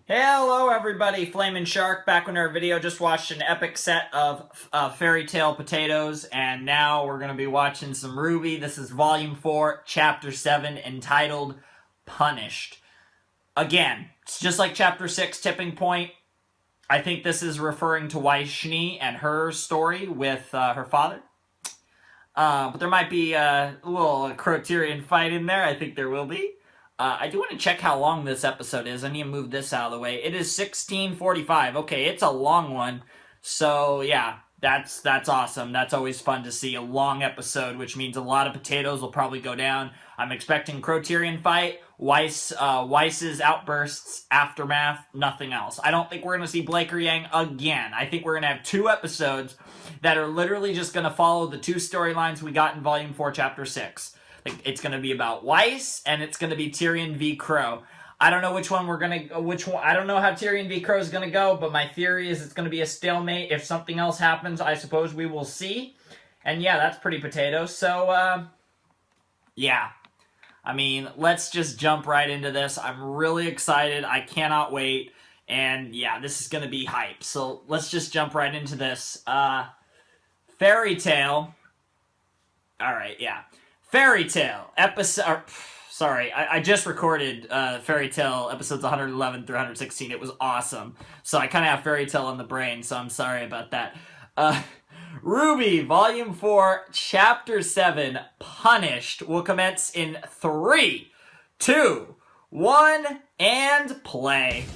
Hello everybody, Flamin' Shark back with our video. Just watched an epic set of Fairy Tale Potatoes, and now we're going to be watching some RWBY. This is Volume 4, Chapter 7, entitled Punished. Again, it's just like Chapter 6, Tipping Point. I think this is referring to Vaishni and her story with her father. But there might be a little Croterian fight in there. I think there will be. I do want to check how long this episode is. I need to move this out of the way. It is 16:45. Okay, it's a long one. So, yeah, that's awesome. That's always fun to see. A long episode, which means a lot of potatoes will probably go down. I'm expecting Croterian fight, Weiss's outbursts, aftermath, nothing else. I don't think we're going to see Blake or Yang again. I think we're going to have 2 episodes that are literally just going to follow the 2 storylines we got in Volume 4, Chapter 6. It's going to be about Weiss, and it's going to be Tyrion v. Crow. I don't know which one we're going to... I don't know how Tyrion v. Crow is going to go, but my theory is it's going to be a stalemate. If something else happens, I suppose we will see. And yeah, that's pretty potato. So, yeah. I mean, let's just jump right into this. I'm really excited. I cannot wait. And yeah, this is going to be hype. So let's just jump right into this. Fairy Tale. Alright, yeah. Fairy Tale, episode... Sorry, I just recorded Fairy Tale episodes 111 through 116. It was awesome. So I kind of have Fairy Tale in the brain, so I'm sorry about that. RWBY, Volume 4, Chapter 7, Punished, will commence in 3, 2, 1, and play.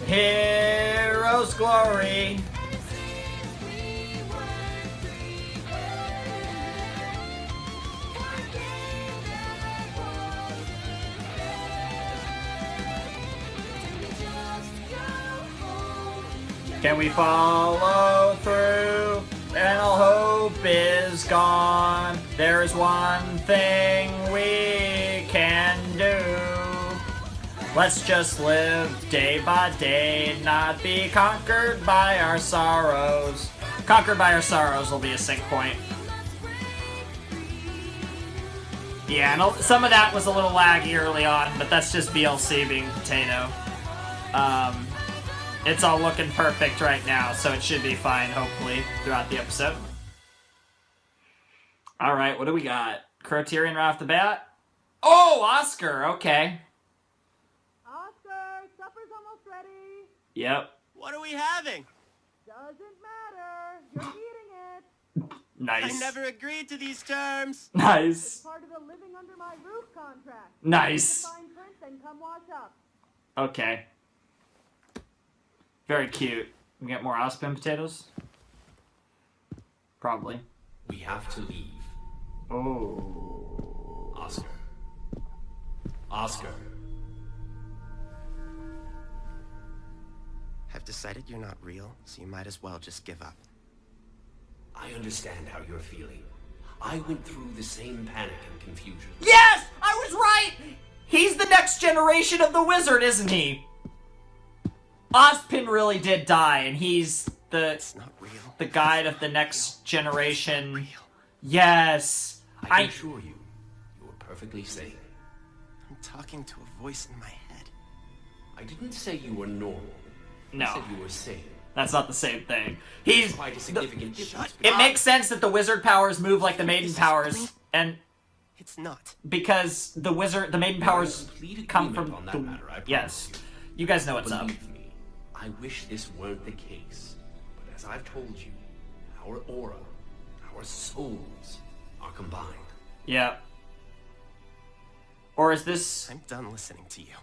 Hero's glory. Can we follow through? And all hope is gone. There is one thing we can do. Let's just live day by day, not be conquered by our sorrows. Conquered by our sorrows will be a sync point. Yeah, and some of that was a little laggy early on, but that's just VLC being potato. It's all looking perfect right now, so it should be fine, hopefully, throughout the episode. Alright, what do we got? Croterian right off the bat? Oh, Oscar, okay. Supper's almost ready. Yep. What are we having? Doesn't matter. You're eating it. Nice. I never agreed to these terms. Nice. It's part of the living under my roof contract. Nice. Fine print and come wash up. Okay. Very cute. We get more Ospin potatoes? Probably. We have to leave. Oh. Oscar. Oscar. I've decided you're not real, so you might as well just give up. I understand how you're feeling. I went through the same panic and confusion. Yes! I was right! He's the next generation of the wizard, isn't he? Ozpin really did die, and he's It's not real. the guide of the next generation. Real. Yes. I can assure you, you were perfectly sane. I'm talking to a voice in my head. I didn't say you were normal. No. I said you were sane. That's not the same thing. He's... Quite a significant difference. It makes sense that the wizard powers move like the maiden powers, and... It's not. Because the maiden powers come from on that matter, I promise yes. you. You guys know what's up. Believe me, I wish this weren't the case. But as I've told you, our aura, our souls are combined. Yeah. Or is this... I'm done listening to you.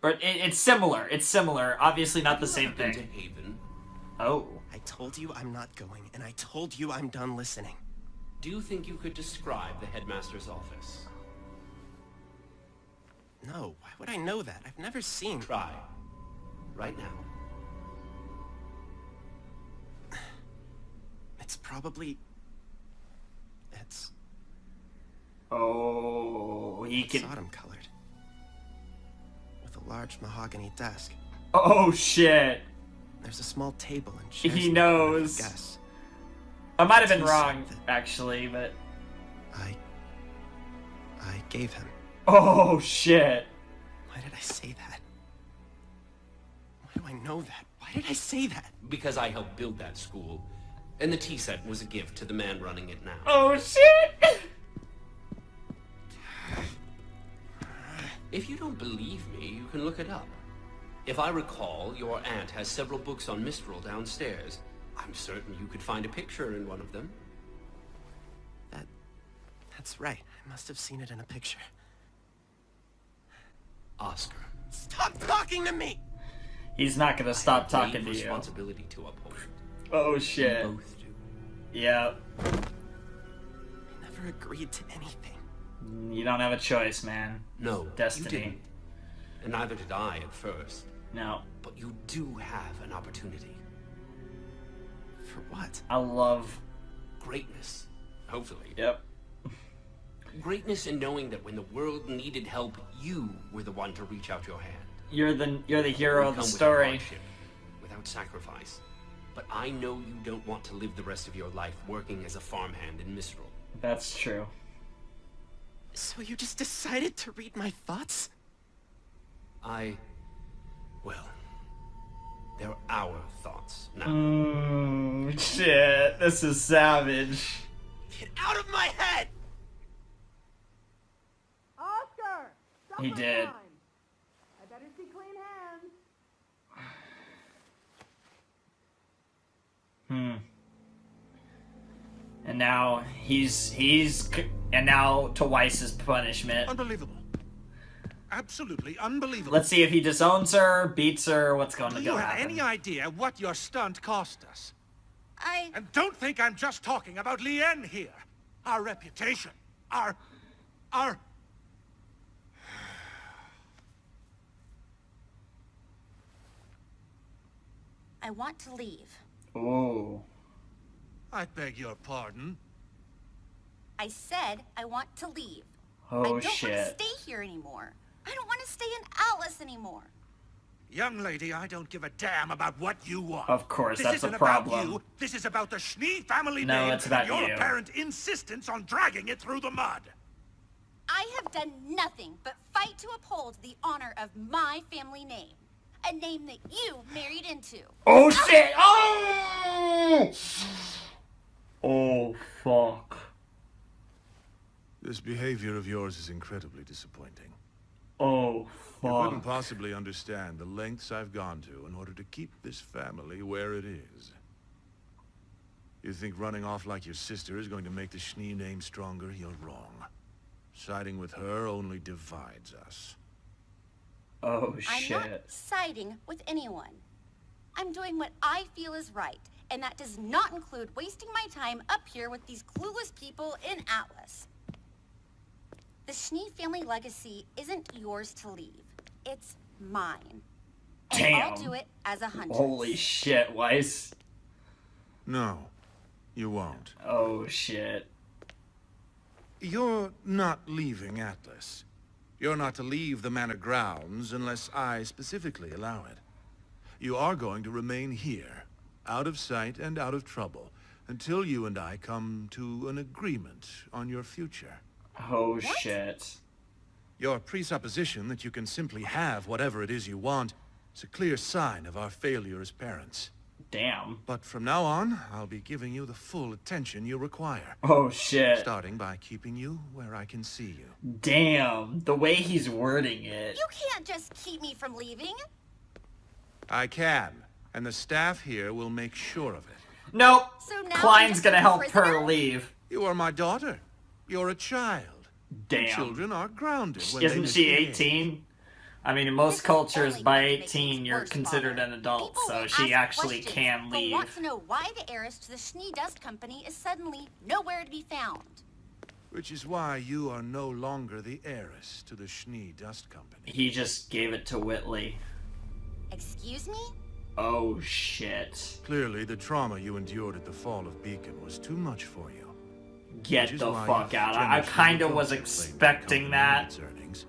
Or it's similar. It's similar. Obviously not the same Been thing. to Haven. Oh. I told you I'm not going, and I told you I'm done listening. Do you think you could describe the headmaster's office? No, why would I know that? I've never seen... Try. Right now. It's probably... It's Oh, he can. autumn colored. With a large mahogany desk. Oh shit! There's a small table and chairs. He in the corner, knows. I guess. I might have been Tea wrong, set actually, but. I gave him. Oh shit! Why did I say that? Why do I know that? Why did I say that? Because I helped build that school. And the tea set was a gift to the man running it now. Oh shit! If you don't believe me, you can look it up. If I recall, your aunt has several books on Mistral downstairs. I'm certain you could find a picture in one of them. That's right. I must have seen it in a picture. Oscar. Stop talking to me! He's not gonna stop I have talking to great you. responsibility to uphold. Oh You shit! both do. Yeah. I never agreed to anything. You don't have a choice, man. No, Destiny. you didn't. And neither did I at first. No. But you do have an opportunity. For what? I love. Greatness. Hopefully. Yep. Greatness in knowing that when the world needed help, you were the one to reach out your hand. You're the hero of the Come without story. hardship, without sacrifice. But I know you don't want to live the rest of your life working as a farmhand in Mistral. That's true. So you just decided to read my thoughts? Well, they're our thoughts now. Shit. This is savage. Get out of my head! Oscar! He supper did. time. I better see clean hands. And now and now to Weiss's punishment. Unbelievable. Absolutely unbelievable. Let's see if he disowns her, beats her, what's going Do to you go have happen. any idea what your stunt cost us? I... And don't think I'm just talking about Lien here. Our reputation. Our... I want to leave. Ooh. I beg your pardon. I said I want to leave. I Oh don't shit. want to stay here anymore. I don't want to stay in Atlas anymore. Young lady, I don't give a damn about what you want. Of course, This that's a isn't problem. About you. This is about the Schnee family No, name it's about and your you. apparent insistence on dragging it through the mud. I have done nothing but fight to uphold the honor of my family name. A name that you married into. Oh shit! Oh! Oh fuck. This behavior of yours is incredibly disappointing. Oh You couldn't fuck. possibly understand the lengths I've gone to in order to keep this family where it is. You think running off like your sister is going to make the Schnee name stronger? You're wrong. Siding with her only divides us. Oh I'm shit. not siding with anyone. I'm doing what I feel is right, and that does not include wasting my time up here with these clueless people in Atlas. The Schnee family legacy isn't yours to leave. It's mine. And Damn. I'll do it as a huntress. Holy shit, Weiss. No, you won't. Oh shit. You're not leaving Atlas. You're not to leave the manor grounds unless I specifically allow it. You are going to remain here, out of sight and out of trouble, until you and I come to an agreement on your future. Oh shit. Your presupposition that you can simply have whatever it is you want is a clear sign of our failure as parents. Damn. But from now on, I'll be giving you the full attention you require. Oh shit. Starting by keeping you where I can see you. Damn. The way he's wording it. You can't just keep me from leaving. I can, and the staff here will make sure of it. Nope. So now Klein's I'm just gonna a help prisoner? her leave. You are my daughter. You're a child. Damn. Children are grounded when they Isn't she misbehave. 18? I mean, in This most is cultures, only by going to make 18, things you're worse, considered Father. an adult, People so will she ask actually questions. can They'll leave. want to know why the heiress to the Schnee Dust Company is suddenly nowhere to be found. Which is why you are no longer the heiress to the Schnee Dust Company. He just gave it to Whitley. Excuse me? Oh, shit. Clearly, the trauma you endured at the fall of Beacon was too much for you. Get the fuck out. I kind of was expecting that. Earnings,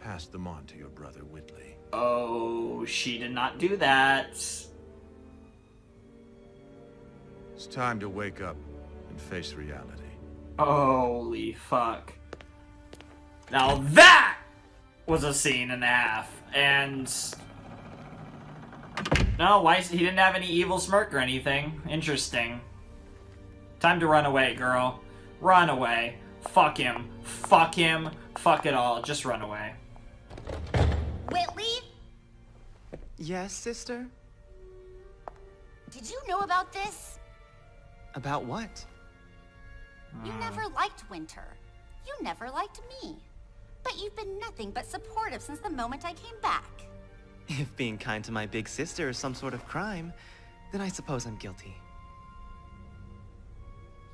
passed them on to your brother Whitley. Oh, she did not do that. It's time to wake up and face reality. Holy fuck. Now that was a scene and a half. And... no, he didn't have any evil smirk or anything. Interesting. Time to run away, girl. Run away. Fuck him. Fuck him. Fuck it all. Just run away. Whitley? Yes, sister? Did you know about this? About what? You never liked Winter. You never liked me. But you've been nothing but supportive since the moment I came back. If being kind to my big sister is some sort of crime, then I suppose I'm guilty.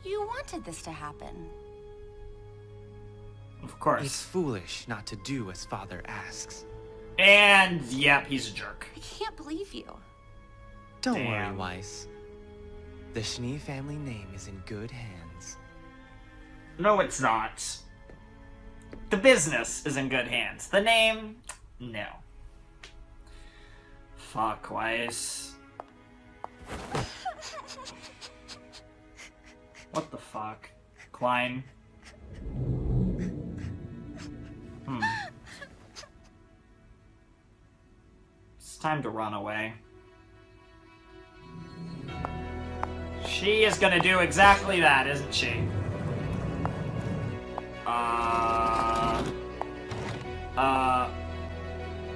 You wanted this to happen. Of course. It's foolish not to do as father asks. And, yep, he's a jerk. I can't believe you. Don't Damn. worry, Weiss. The Schnee family name is in good hands. No, it's not. The business is in good hands. The name, no. Fuck, Weiss. What the fuck? Klein. It's time to run away. She is gonna do exactly that, isn't she?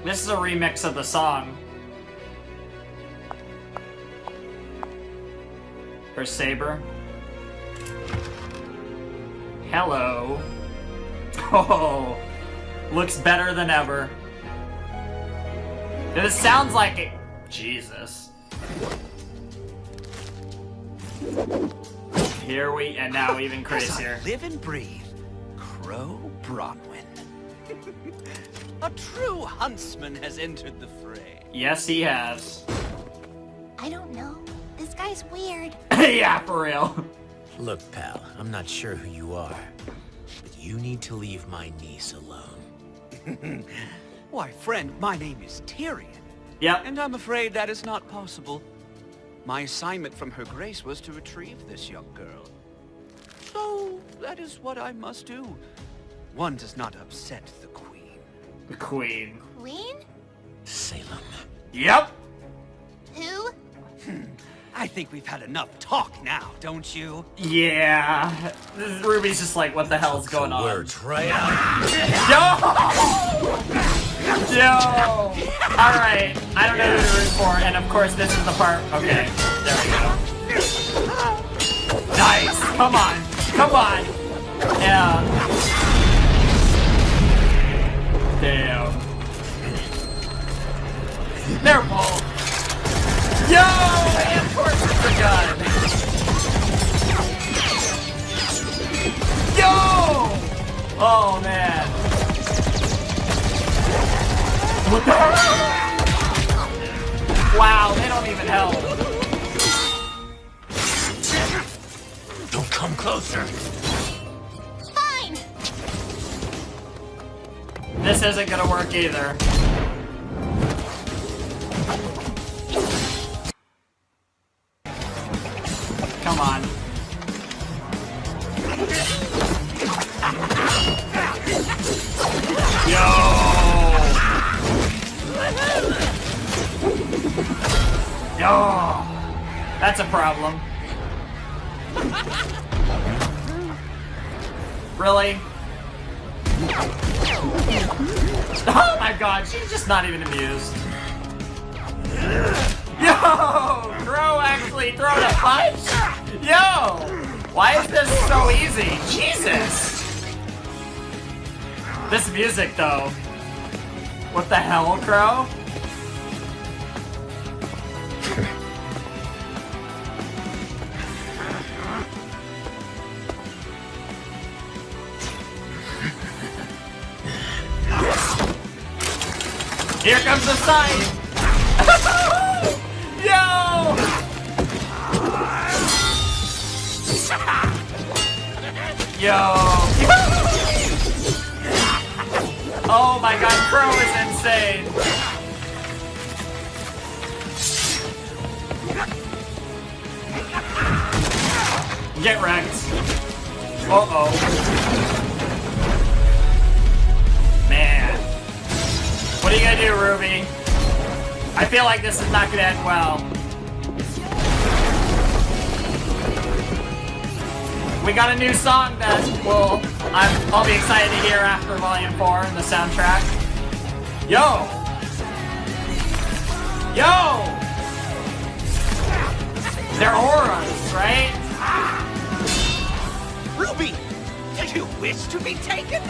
This is a remix of the song. Her saber. Hello. Oh, looks better than ever. This sounds like it. Jesus. Here we, and now even crazier. Live and breathe. Crow Bronwyn. A true huntsman has entered the fray. Yes, he has. I don't know. This guy's weird. Yeah, for real. Look, pal, I'm not sure who you are, but you need to leave my niece alone. Why, friend, my name is Tyrion. Yep. And I'm afraid that is not possible. My assignment from Her Grace was to retrieve this young girl. So, that is what I must do. One does not upset the Queen. The Queen. Queen? Salem. Yep. Who? I think we've had enough talk now, don't you? Yeah. Ruby's just like, what the hell's going on? Words right out. Yo! Yo! Alright, I don't know who to root for, and of course this is the part. Okay, there we go. Nice! Come on! Come on! Yeah. Damn. There, Paul! Yo! And of course it's a gun! Yo! Oh, man. What the hell? Wow, they don't even help. Don't come closer. Fine! This isn't gonna work either. Come on. Yo! That's a problem. Really? Oh my god, she's just not even amused. Yo! Crow actually throwing a punch? Yo! Why is this so easy? Jesus! This music, though. What the hell, Crow? Here comes the sign! Yo! Yo! Oh my god, Crow is insane! Get wrecked. Uh-oh. Man. What are you gonna do, RWBY? I feel like this is not gonna end well. We got a new song that I'll be excited to hear after Volume 4 in the soundtrack. Yo! Yo! They're auras, right? RWBY, do you wish to be taken?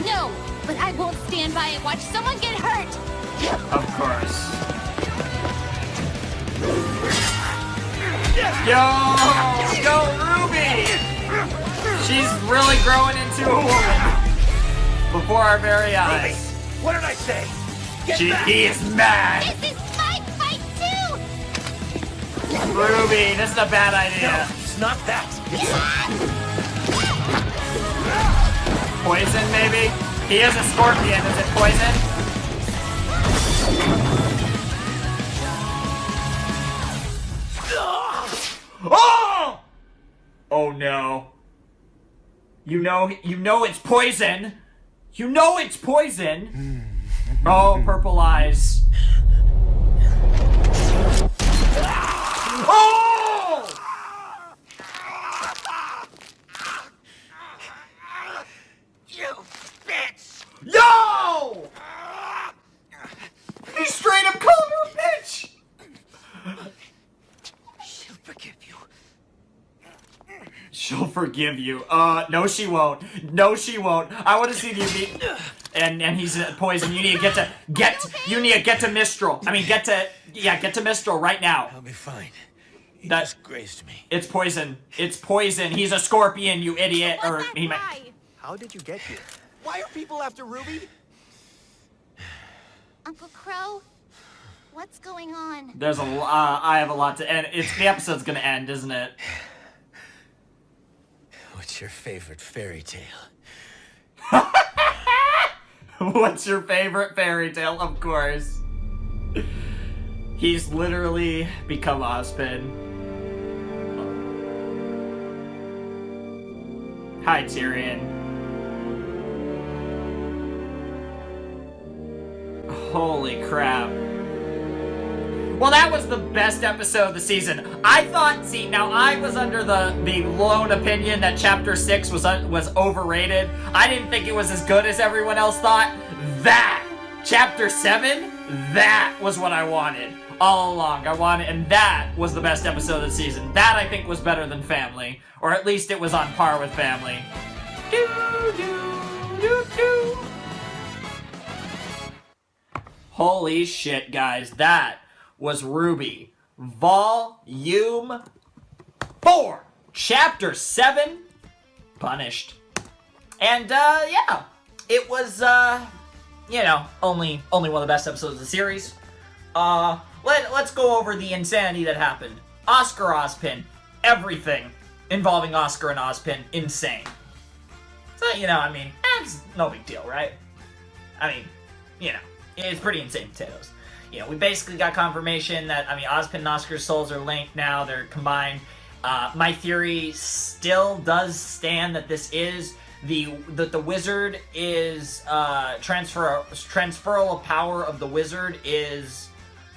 No, but I won't stand by and watch someone get hurt. Of course. Yo! Go, RWBY! She's really growing into a woman before our very eyes. RWBY, what did I say? He is mad! This is my fight too! RWBY, this is a bad idea. It's not that. Poison, maybe? He is a scorpion. Is it poison? Oh! Oh no. You know it's poison. You know it's poison. Oh, purple eyes. Oh! You bitch! Yo! He straight up called her a bitch! She'll forgive you. She'll forgive you. No she won't. No she won't. I want to see you be... And he's poison. You need to get to Mistral. I mean, get to Mistral right now. I'll be fine. He That- just grazed me. It's poison. It's poison. He's a scorpion, you idiot. Was Or that he might... why? How did you get here? Why are people after RWBY? Uncle Crow, what's going on? There's a I have a lot to end. The episode's gonna end, isn't it? What's your favorite fairy tale? What's your favorite fairy tale? Of course. He's literally become Ozpin. Hi, Tyrion. Holy crap. Well, that was the best episode of the season. I thought, now I was under the lone opinion that Chapter 6 was overrated. I didn't think it was as good as everyone else thought. Chapter 7, that was what I wanted all along. And that was the best episode of the season. That, I think, was better than Family. Or at least it was on par with Family. Doo, doo, doo, doo. Holy shit, guys. That was RWBY. Volume 4. Chapter 7. Punished. And, yeah. It was, only one of the best episodes of the series. Let's go over the insanity that happened. Oscar Ozpin. Everything involving Oscar and Ozpin. Insane. So, that's no big deal, right? It's pretty insane potatoes. We basically got confirmation that, Ozpin and Oscar's souls are linked now. They're combined. My theory still does stand that this is the wizard is transferal of power of the wizard is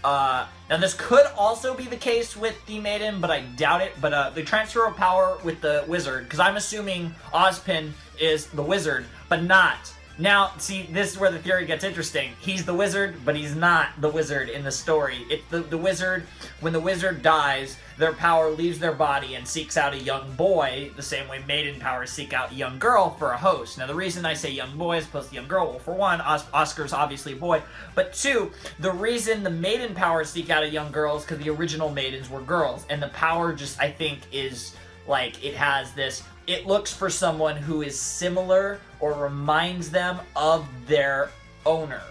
now this could also be the case with the maiden, but I doubt it. But the transfer of power with the wizard, because I'm assuming Ozpin is the wizard, but not. Now, see, this is where the theory gets interesting. He's the wizard, but he's not the wizard in the story. It's the wizard, when the wizard dies, their power leaves their body and seeks out a young boy, the same way maiden powers seek out a young girl for a host. Now, the reason I say young boy as opposed to young girl, well, for one, Oscar's obviously a boy, but two, the reason the maiden powers seek out a young girl is because the original maidens were girls, and the power just, I think, is, like, it has this... It looks for someone who is similar or reminds them of their owner,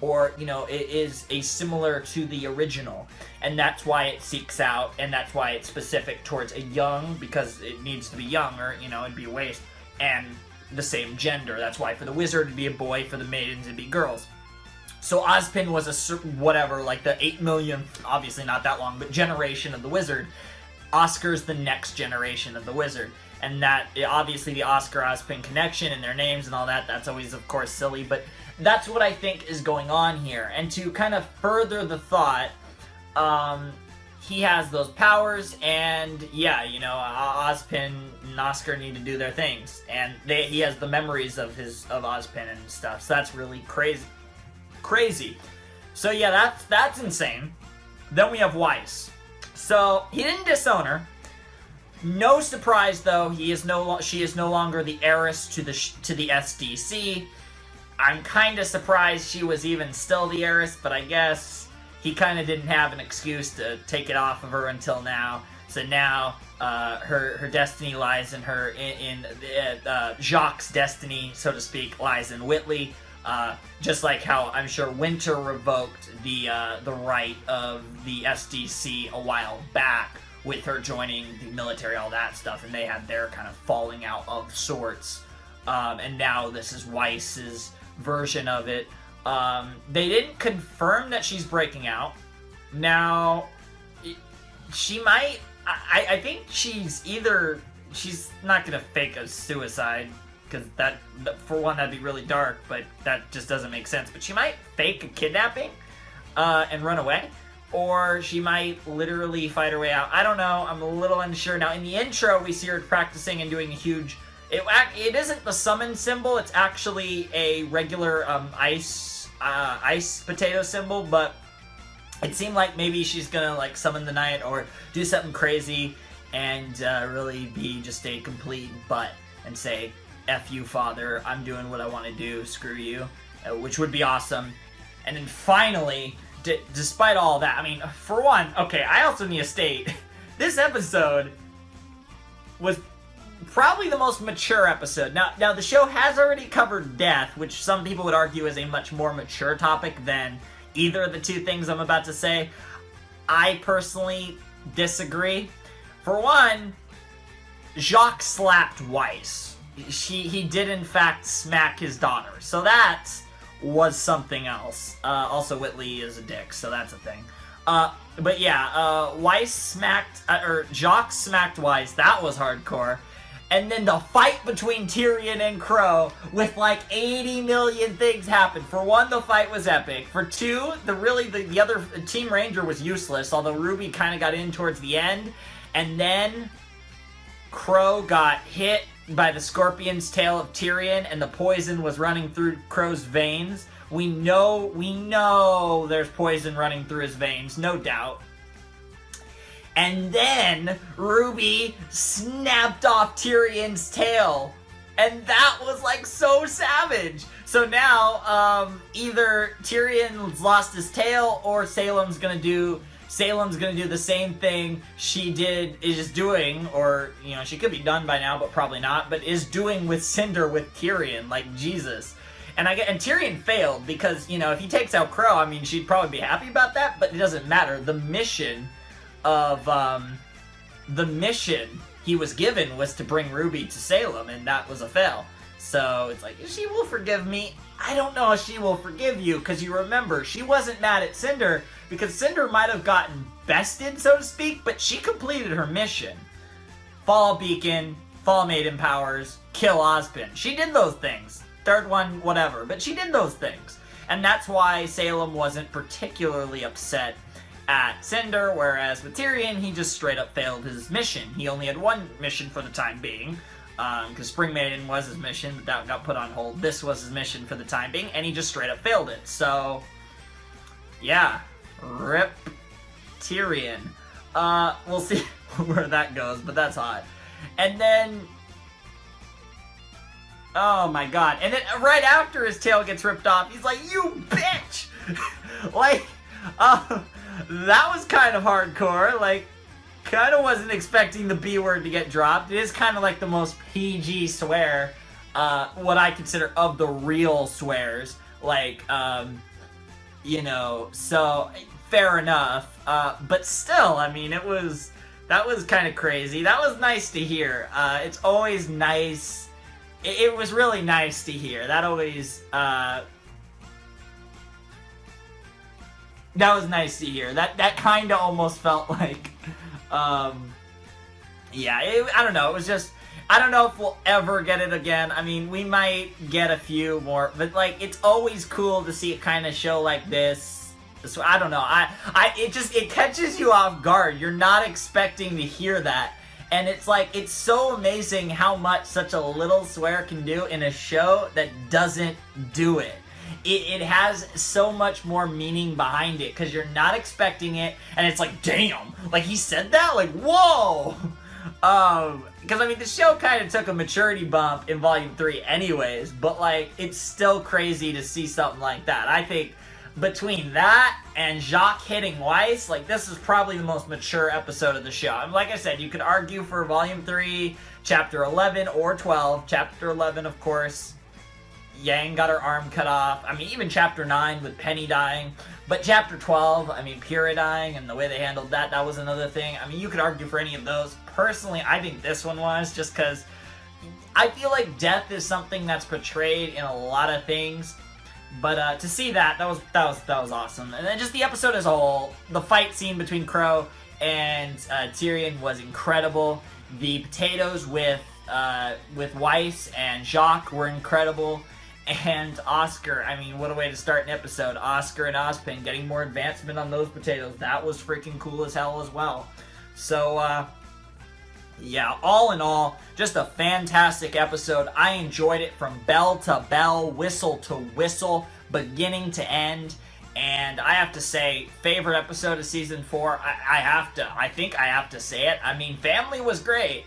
or, you know, it is a similar to the original, and that's why it seeks out, and that's why it's specific towards a young, because it needs to be young, or, you know, it'd be a waste, and the same gender. That's why for the wizard it'd be a boy, for the maidens it'd be girls. So Ozpin was a certain, whatever, like the 8 millionth, obviously not that long, but generation of the wizard. Oscar's the next generation of the wizard. And that, obviously the Oscar-Ozpin connection and their names and all that, that's always, of course, silly, but that's what I think is going on here. And to kind of further the thought, he has those powers, and yeah, you know, Ozpin and Oscar need to do their things. And he has the memories of Ozpin and stuff, so that's really crazy. So yeah, that's insane. Then we have Weiss. So he didn't disown her. No surprise though, she is no longer the heiress to the SDC. I'm kind of surprised she was even still the heiress, but I guess he kind of didn't have an excuse to take it off of her until now. So now her destiny lies in her, Jacques' destiny, so to speak, lies in Whitley. Just like how I'm sure Winter revoked the right of the SDC a while back with her joining the military, all that stuff, and they had their kind of falling out of sorts. And now this is Weiss's version of it. They didn't confirm that she's breaking out. Now, she might... I think she's not gonna fake a suicide, because that, for one, that'd be really dark, but that just doesn't make sense. But she might fake a kidnapping and run away, or she might literally fight her way out. I don't know. I'm a little unsure. Now, in the intro, we see her practicing and doing a huge... It isn't the summon symbol. It's actually a regular ice potato symbol, but it seemed like maybe she's gonna like summon the knight or do something crazy and really be just a complete butt and say, F you, father, I'm doing what I want to do, screw you, which would be awesome. And then finally, despite all that, I mean, for one, okay, I also need to state, this episode was probably the most mature episode. Now the show has already covered death, which some people would argue is a much more mature topic than either of the two things I'm about to say. I personally disagree. For one, Jacques slapped Weiss. He did in fact smack his daughter, so that was something else. Also, Whitley is a dick, so that's a thing. But yeah, Jacques smacked Weiss. That was hardcore. And then the fight between Tyrion and Crow with like 80 million things happened. For one, the fight was epic. For two, the other Team Ranger was useless, although RWBY kind of got in towards the end. And then Crow got hit by the scorpion's tail of Tyrion, and the poison was running through Crow's veins. We know there's poison running through his veins, no doubt. And then RWBY snapped off Tyrion's tail, and that was like so savage. So now, either Tyrion's lost his tail, or Salem's gonna do the same thing is doing, or, you know, she could be done by now, but probably not, but is doing with Cinder with Tyrion, like, Jesus. And Tyrion failed, because, you know, if he takes out Crow, I mean, she'd probably be happy about that, but it doesn't matter. The mission he was given was to bring RWBY to Salem, and that was a fail. So it's like, she will forgive me. I don't know if she will forgive you, because you remember, she wasn't mad at Cinder, because Cinder might have gotten bested, so to speak, but she completed her mission. Fall Beacon, Fall Maiden Powers, kill Ozpin. She did those things. Third one, whatever, but she did those things. And that's why Salem wasn't particularly upset at Cinder, whereas with Tyrion, he just straight up failed his mission. He only had one mission for the time being, because Spring Maiden was his mission, but that got put on hold. This was his mission for the time being, and he just straight up failed it. So, yeah, RIP Tyrion. We'll see where that goes, but that's hot. And then, oh my god, and then right after his tail gets ripped off, he's like, you bitch! Like, that was kind of hardcore. Like, kind of wasn't expecting the B word to get dropped. It is kind of like the most PG swear, what I consider of the real swears. Like, you know, so fair enough. But still, I mean, that was kind of crazy. That was nice to hear. It's always nice. It was really nice to hear. That always, that was nice to hear. That kind of almost felt like, yeah, I don't know. It was just, I don't know if we'll ever get it again. I mean, we might get a few more, but like, it's always cool to see it kind of show like this. So I don't know. It catches you off guard. You're not expecting to hear that. And it's like, it's so amazing how much such a little swear can do in a show that doesn't do it. It has so much more meaning behind it because you're not expecting it, and it's like, damn, like he said that? Like, whoa! Because I mean, the show kind of took a maturity bump in Volume 3 anyways, but like, it's still crazy to see something like that. I think between that and Jacques hitting Weiss, like, this is probably the most mature episode of the show. And like I said, you could argue for Volume 3, Chapter 11 or 12. Chapter 11, of course, Yang got her arm cut off. I mean, even Chapter 9 with Penny dying. But Chapter 12, I mean, Pyrrha dying and the way they handled that, that was another thing. I mean, you could argue for any of those. Personally, I think this one was, just because I feel like death is something that's portrayed in a lot of things. But to see that was awesome. And then just the episode as a whole, the fight scene between Crow and Tyrion was incredible. The potatoes with Weiss and Jacques were incredible. And Oscar, I mean, what a way to start an episode. Oscar and Ozpin getting more advancement on those potatoes. That was freaking cool as hell as well. So, yeah, all in all, just a fantastic episode. I enjoyed it from bell to bell, whistle to whistle, beginning to end. And I have to say, favorite episode of Season 4, I think I have to say it. I mean, family was great.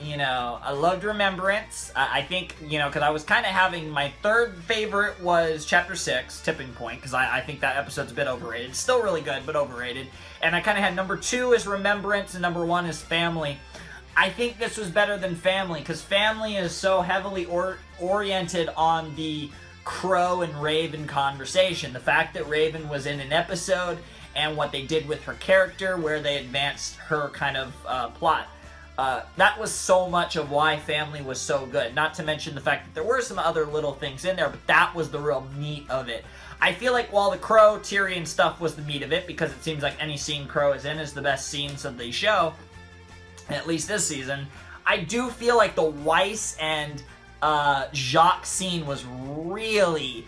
You know, I loved Remembrance. I think, you know, because I was kind of having, my third favorite was Chapter 6, Tipping Point, because I think that episode's a bit overrated. It's still really good, but overrated. And I kind of had number 2 is Remembrance, and number 1 is Family. I think this was better than Family, because Family is so heavily oriented on the Crow and Raven conversation. The fact that Raven was in an episode, and what they did with her character, where they advanced her kind of plot. That was so much of why Family was so good. Not to mention the fact that there were some other little things in there, but that was the real meat of it. I feel like while the Crow, Tyrion stuff was the meat of it, because it seems like any scene Crow is in is the best scenes of the show, at least this season, I do feel like the Weiss and Jacques scene was really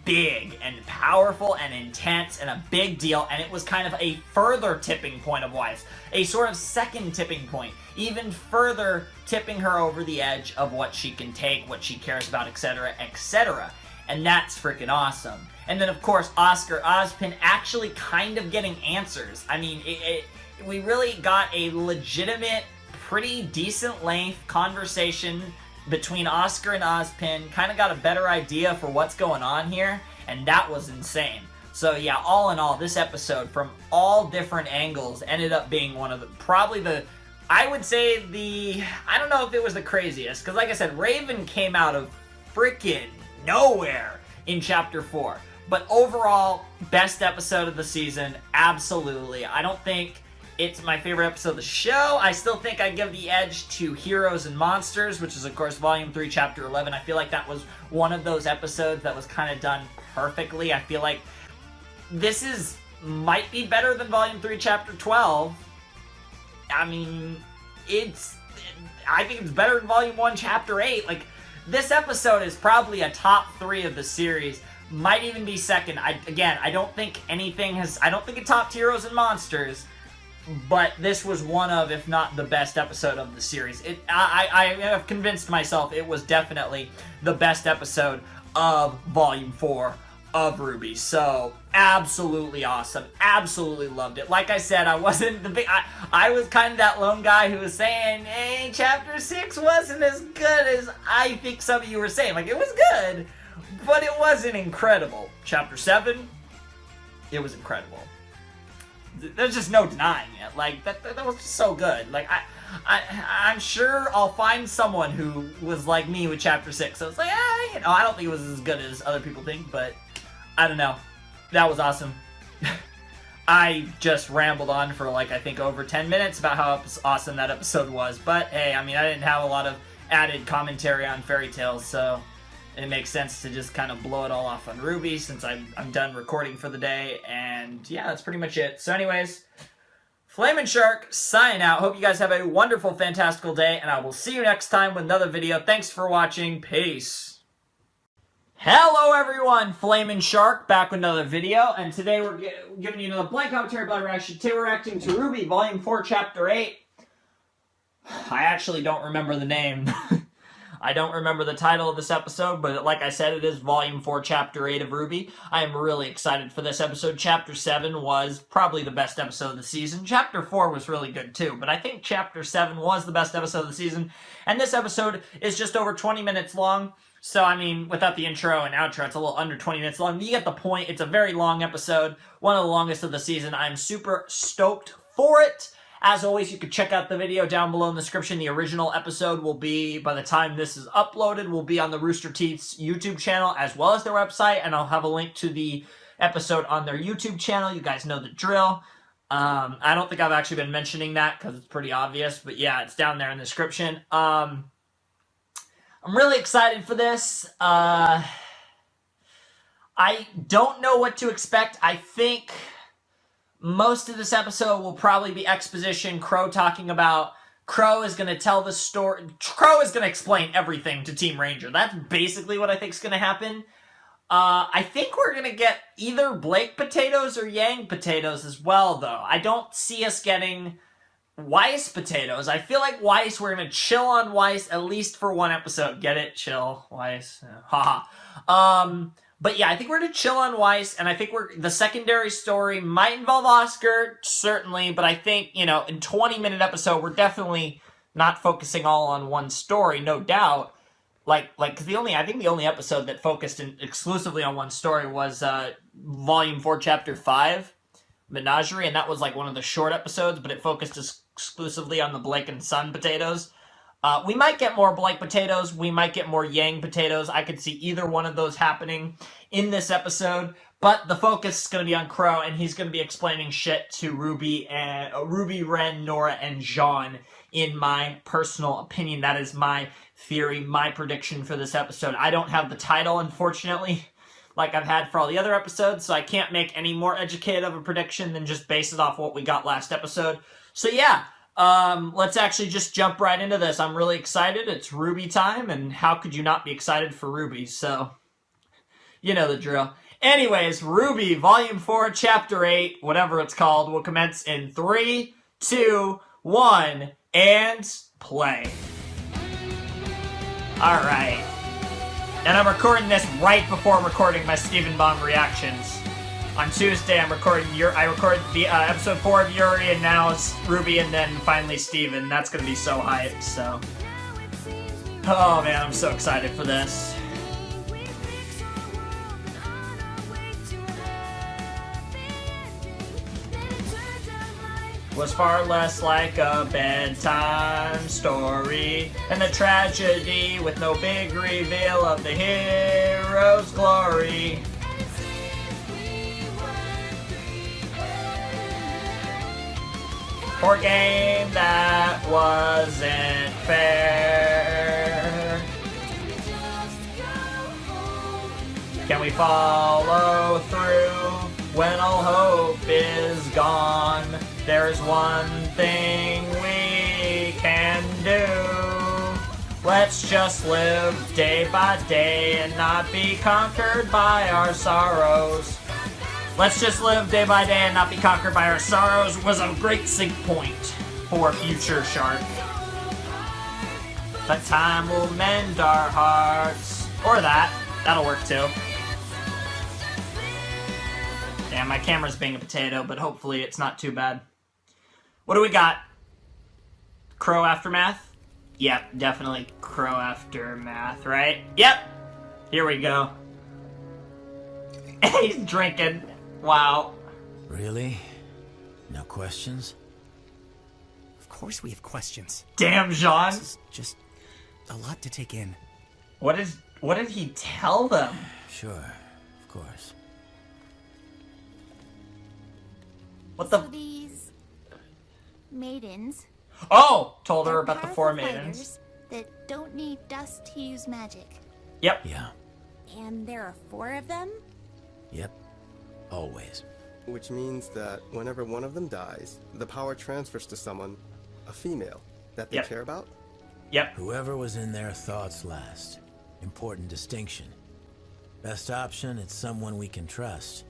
big and powerful and intense and a big deal, and it was kind of a further tipping point of Weiss. A sort of second tipping point, even further tipping her over the edge of what she can take, what she cares about, etc., etc. And that's freaking awesome. And then, of course, Oscar Ozpin actually kind of getting answers. I mean, we really got a legitimate, pretty decent length conversation between Oscar and Ozpin, kind of got a better idea for what's going on here, and that was insane. So yeah, all in all, this episode, from all different angles, ended up being one of the, probably the, I would say the, I don't know if it was the craziest, because like I said, Raven came out of freaking nowhere in Chapter 4. But overall, best episode of the season, absolutely. I don't think it's my favorite episode of the show. I still think I give the edge to Heroes and Monsters, which is, of course, Volume 3, Chapter 11. I feel like that was one of those episodes that was kind of done perfectly. I feel like this might be better than Volume 3, Chapter 12. I mean, I think it's better than Volume 1, Chapter 8. Like, this episode is probably a top 3 of the series. Might even be second. I don't think it topped Heroes and Monsters. But this was one of, if not the best episode of the series. I have convinced myself it was definitely the best episode of Volume 4 of RWBY. So, absolutely awesome. Absolutely loved it. Like I said, I wasn't the big... I was kind of that lone guy who was saying, hey, Chapter 6 wasn't as good as I think some of you were saying. Like, it was good, but it wasn't incredible. Chapter 7, it was incredible. There's just no denying it. Like, that was just so good. Like, I'm sure I'll find someone who was like me with Chapter 6. So it's like, you know, I don't think it was as good as other people think, but I don't know. that was awesome. I just rambled on for like, I think, over 10 minutes about how awesome that episode was. But hey, I mean, I didn't have a lot of added commentary on Fairy Tales, so it makes sense to just kind of blow it all off on RWBY since I'm done recording for the day. And yeah, that's pretty much it. So anyways, Flamin' Shark, signing out. Hope you guys have a wonderful, fantastical day, and I will see you next time with another video. Thanks for watching. Peace. Hello everyone, Flamin' Shark, back with another video, and today we're giving you another blank commentary by reaction. Today we're reacting to RWBY, Volume 4, Chapter 8. I actually don't remember the name. I don't remember the title of this episode, but like I said, it is Volume 4, Chapter 8 of RWBY. I am really excited for this episode. Chapter 7 was probably the best episode of the season. Chapter 4 was really good too, but I think Chapter 7 was the best episode of the season, and this episode is just over 20 minutes long. So, I mean, without the intro and outro, it's a little under 20 minutes long. You get the point. It's a very long episode, one of the longest of the season. I'm super stoked for it. As always, you can check out the video down below in the description. The original episode will be, by the time this is uploaded, will be on the Rooster Teeth's YouTube channel as well as their website, and I'll have a link to the episode on their YouTube channel. You guys know the drill. I don't think I've actually been mentioning that because it's pretty obvious, but yeah, it's down there in the description. I'm really excited for this. I don't know what to expect. I think most of this episode will probably be exposition. Crow talking about... Crow is going to tell the story... Crow is going to explain everything to Team Ranger. That's basically what I think is going to happen. I think we're going to get either Blake potatoes or Yang potatoes as well, though. I don't see us getting... Weiss potatoes. I feel like Weiss, we're going to chill on Weiss at least for one episode. Get it? Chill. Weiss. Haha. But yeah, I think we're going to chill on Weiss, and I think the secondary story might involve Oscar, certainly, but I think, you know, in 20-minute episode, we're definitely not focusing all on one story, no doubt. Cause I think the only episode that focused exclusively on one story was, Volume 4, Chapter 5, Menagerie, and that was like one of the short episodes, but it focused exclusively on the Blake and Sun potatoes. We might get more Blake potatoes, we might get more Yang potatoes. I could see either one of those happening in this episode, but the focus is going to be on Crow, and he's going to be explaining shit to RWBY, Ren, Nora, and Jean, in my personal opinion. That is my theory, my prediction for this episode. I don't have the title, unfortunately, like I've had for all the other episodes, so I can't make any more educated of a prediction than just base it off what we got last episode. So yeah, let's actually just jump right into this. I'm really excited. It's RWBY time, and how could you not be excited for RWBY? So, you know the drill. Anyways, RWBY, Volume 4, Chapter 8, whatever it's called, will commence in 3, 2, 1, and play. Alright. And I'm recording this right before recording my Steven Bomb reactions. On Tuesday, I recorded the episode 4 of Yuri, and now it's RWBY, and then finally Steven. That's gonna be so hyped, so... Oh man, I'm so excited for this. Was far less like a bedtime story, and the tragedy with no big reveal of the hero's glory. For a game that wasn't fair. Can we follow through when all hope is gone? There's one thing we can do. Let's just live day by day and not be conquered by our sorrows. Let's just live day by day and not be conquered by our sorrows was a great sync point for Future Shark. But time will mend our hearts. Or that. That'll work too. Damn, my camera's being a potato, but hopefully it's not too bad. What do we got? Crow Aftermath? Yep, definitely Crow Aftermath, right? Yep! Here we go. He's drinking. Wow. Really? No questions? Of course we have questions. Damn, Jean. This is just a lot to take in. What did he tell them? Sure, of course. What So the? these maidens Oh, told her are about the powerful 4 maidens. fighters that don't need dust to use magic. Yep. Yeah. And there are 4 of them? Yep. Always. Which means that whenever one of them dies, the power transfers to someone, a female, that they Yep. care about? Yep. Whoever was in their thoughts last. Important distinction. Best option, it's someone we can trust.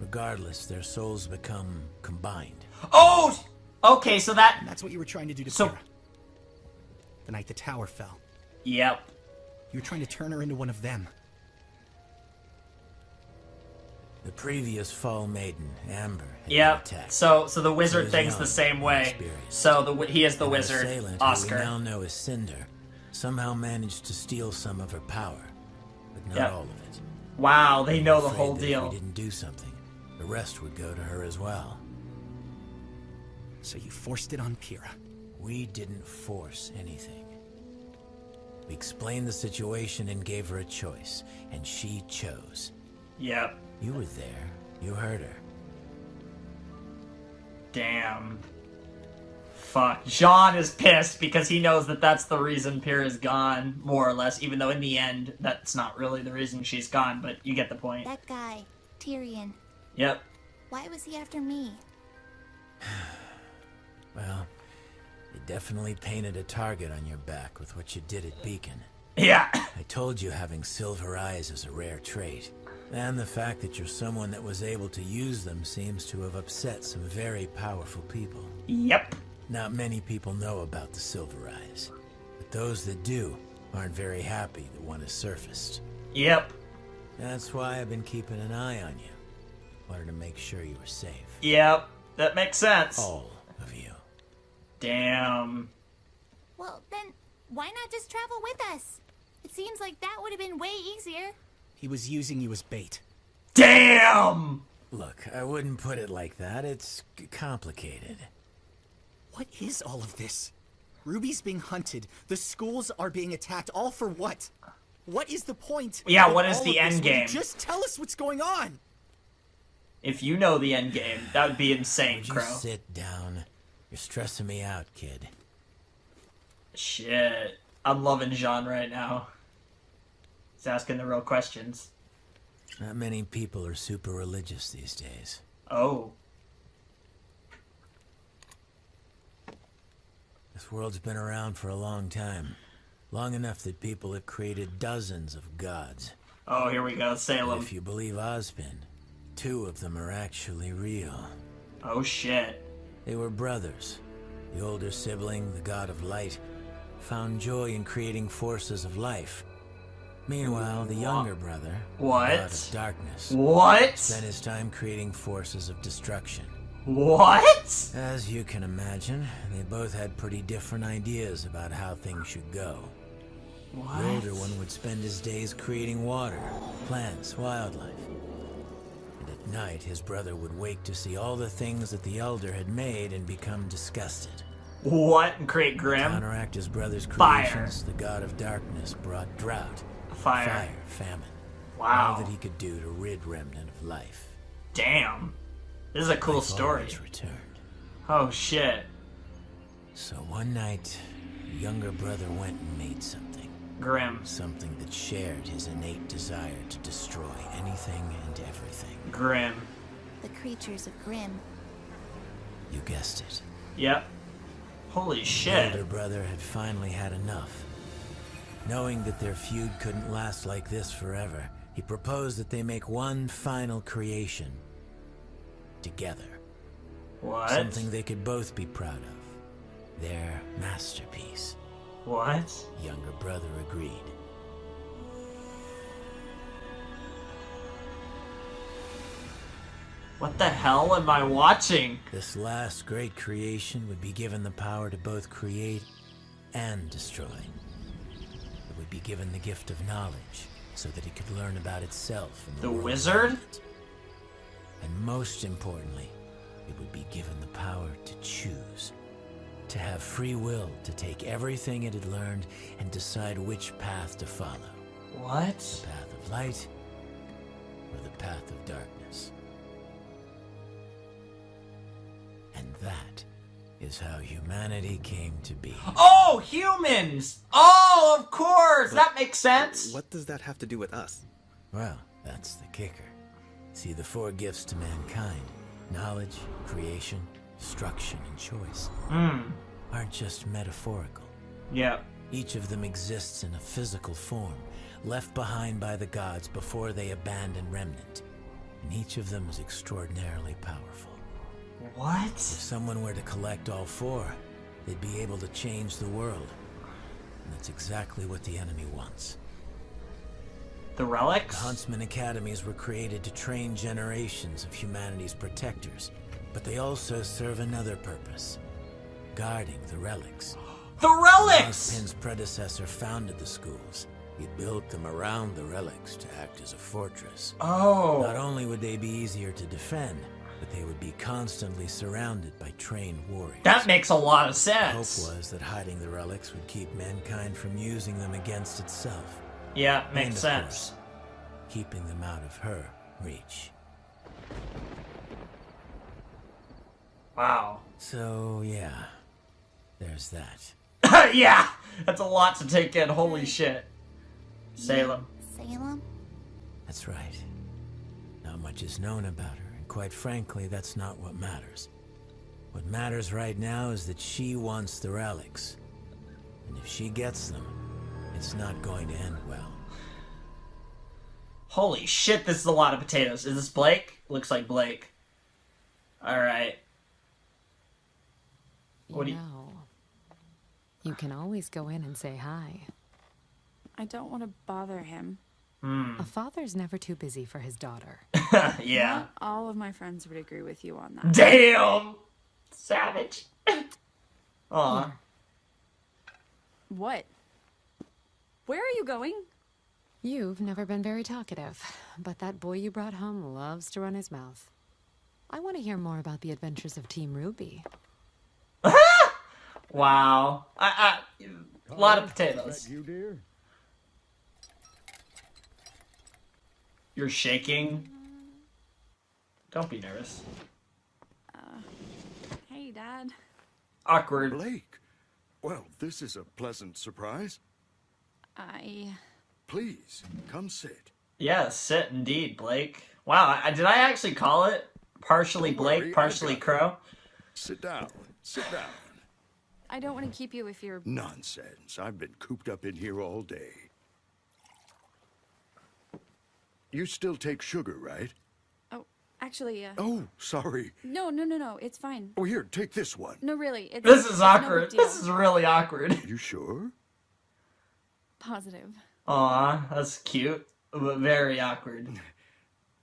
Regardless, their souls become combined. Oh. Okay, so that. And that's what you were trying to do to So- Kira. The night the tower fell. Yep. You were trying to turn her into one of them. The previous Fall Maiden, Amber, had been Yep. attacked. So the wizard was thinks young the same way. inexperienced. So he is the And her wizard, assailant, who Oscar. we now know as Cinder, somehow managed to steal some of her power, but not Yep. all of it. Wow, they know the Afraid whole that deal. If we didn't do something, the rest would go to her as well. So you forced it on Kira. We didn't force anything. We explained the situation and gave her a choice, and she chose. Yep. You were there. You heard her. Damn. Fuck. John is pissed because he knows that that's the reason Pyrrha is gone, more or less, even though in the end, that's not really the reason she's gone, but you get the point. That guy, Tyrion, Yep. why was he after me? Well, you definitely painted a target on your back with what you did at Beacon. Yeah. I told you having silver eyes is a rare trait. And the fact that you're someone that was able to use them seems to have upset some very powerful people. Yep. Not many people know about the silver eyes, but those that do aren't very happy that one has surfaced. Yep. That's why I've been keeping an eye on you. Wanted to make sure you were safe. Yep. That makes sense. All of you. Damn. Well, then, why not just travel with us? It seems like that would have been way easier. He was using you as bait. Damn! Look, I wouldn't put it like that. It's complicated. What is all of this? Ruby's being hunted. The schools are being attacked. All for what? What is the point? Yeah, of what is all the of this? end Will you game? just tell us what's going on. If you know the end game, that would be insane, Would you Crow. sit down? You're stressing me out, kid. Shit. I'm loving Jean right now. He's asking the real questions. Not many people are super religious these days. Oh. This world's been around for a long time. Long enough that people have created dozens of gods. Oh, here we go. But Salem. if you believe Ozpin, 2 of them are actually real. Oh, shit. They were brothers. The older sibling, the god of light, found joy in creating forces of life. Meanwhile, the younger brother, the What? god of darkness, What? spent his time creating forces of destruction. What? As you can imagine, they both had pretty different ideas about how things should go. What? The older one would spend his days creating water, plants, wildlife. And at night, his brother would wake to see all the things that the elder had made and become disgusted. What? And create To Grim? counteract his brother's Fire. creations, the god of darkness brought drought, Fire. famine. Wow. All that he could do to rid Remnant of life. Damn. This is a cool Life story. always returned. Oh, shit. So one night, the younger brother went and made something. Grim. Something that shared his innate desire to destroy anything and everything. Grim. The creatures of Grimm. You guessed it. Yep. Holy The shit. older brother had finally had enough. Knowing that their feud couldn't last like this forever, he proposed that they make one final creation. Together. What? Something they could both be proud of. Their masterpiece. What? Younger brother agreed. What the hell am I watching? This last great creation would be given the power to both create and destroy. It would be given the gift of knowledge, so that it could learn about itself and The world wizard? around it. And most importantly, it would be given the power to choose. To have free will to take everything it had learned and decide which path to follow. What? The path of light or the path of darkness. And that is how humanity came to be. Oh, humans! Oh, of course! That makes sense! What does that have to do with us? Well, that's the kicker. See, the 4 gifts to mankind, knowledge, creation, destruction, and choice, aren't just metaphorical. Yep. Each of them exists in a physical form, left behind by the gods before they abandon Remnant. And each of them is extraordinarily powerful. What? If someone were to collect all 4, they'd be able to change the world. And that's exactly what the enemy wants. The relics? The Huntsman Academies were created to train generations of humanity's protectors, but they also serve another purpose: guarding the relics. The relics! Pin's predecessor founded the schools. He built them around the relics to act as a fortress. Oh. Not only would they be easier to defend, but they would be constantly surrounded by trained warriors. That makes a lot of The sense. hope was that hiding the relics would keep mankind from using them against itself. Yeah, And, makes of sense. course, keeping them out of her reach. Wow. So, yeah, there's that. Yeah! That's a lot to take in. Holy shit. Salem. Salem? That's right. Not much is known about her, and quite frankly, that's not what matters. What matters right now is that she wants the relics. And if she gets them, it's not going to end well. Holy shit, this is a lot of potatoes. Is this Blake? Looks like Blake. Alright. What do you... You can always go in and say hi. I don't want to bother him. A father's never too busy for his daughter. Yeah. Not all of my friends would agree with you on that. Damn! Savage. Aw. What? Where are you going? You've never been very talkative, but that boy you brought home loves to run his mouth. I want to hear more about the adventures of Team RWBY. Wow. A lot of potatoes. You, dear? You're shaking. Don't be nervous. Hey, Dad. Awkward. Blake. Well, this is a pleasant surprise. Please, come sit. Yeah, sit indeed, Blake. Wow, did I actually call it? Partially Don't worry, Blake, partially Crow? Sit down. Sit down. I don't want to keep you if you're... Nonsense. I've been cooped up in here all day. You still take sugar, right? Oh, actually, Oh, sorry. No, it's fine. Oh, here, take this one. No, really, it's... This is it's no big awkward. deal. This is really awkward. You sure? Positive. Aw, that's cute, but very awkward.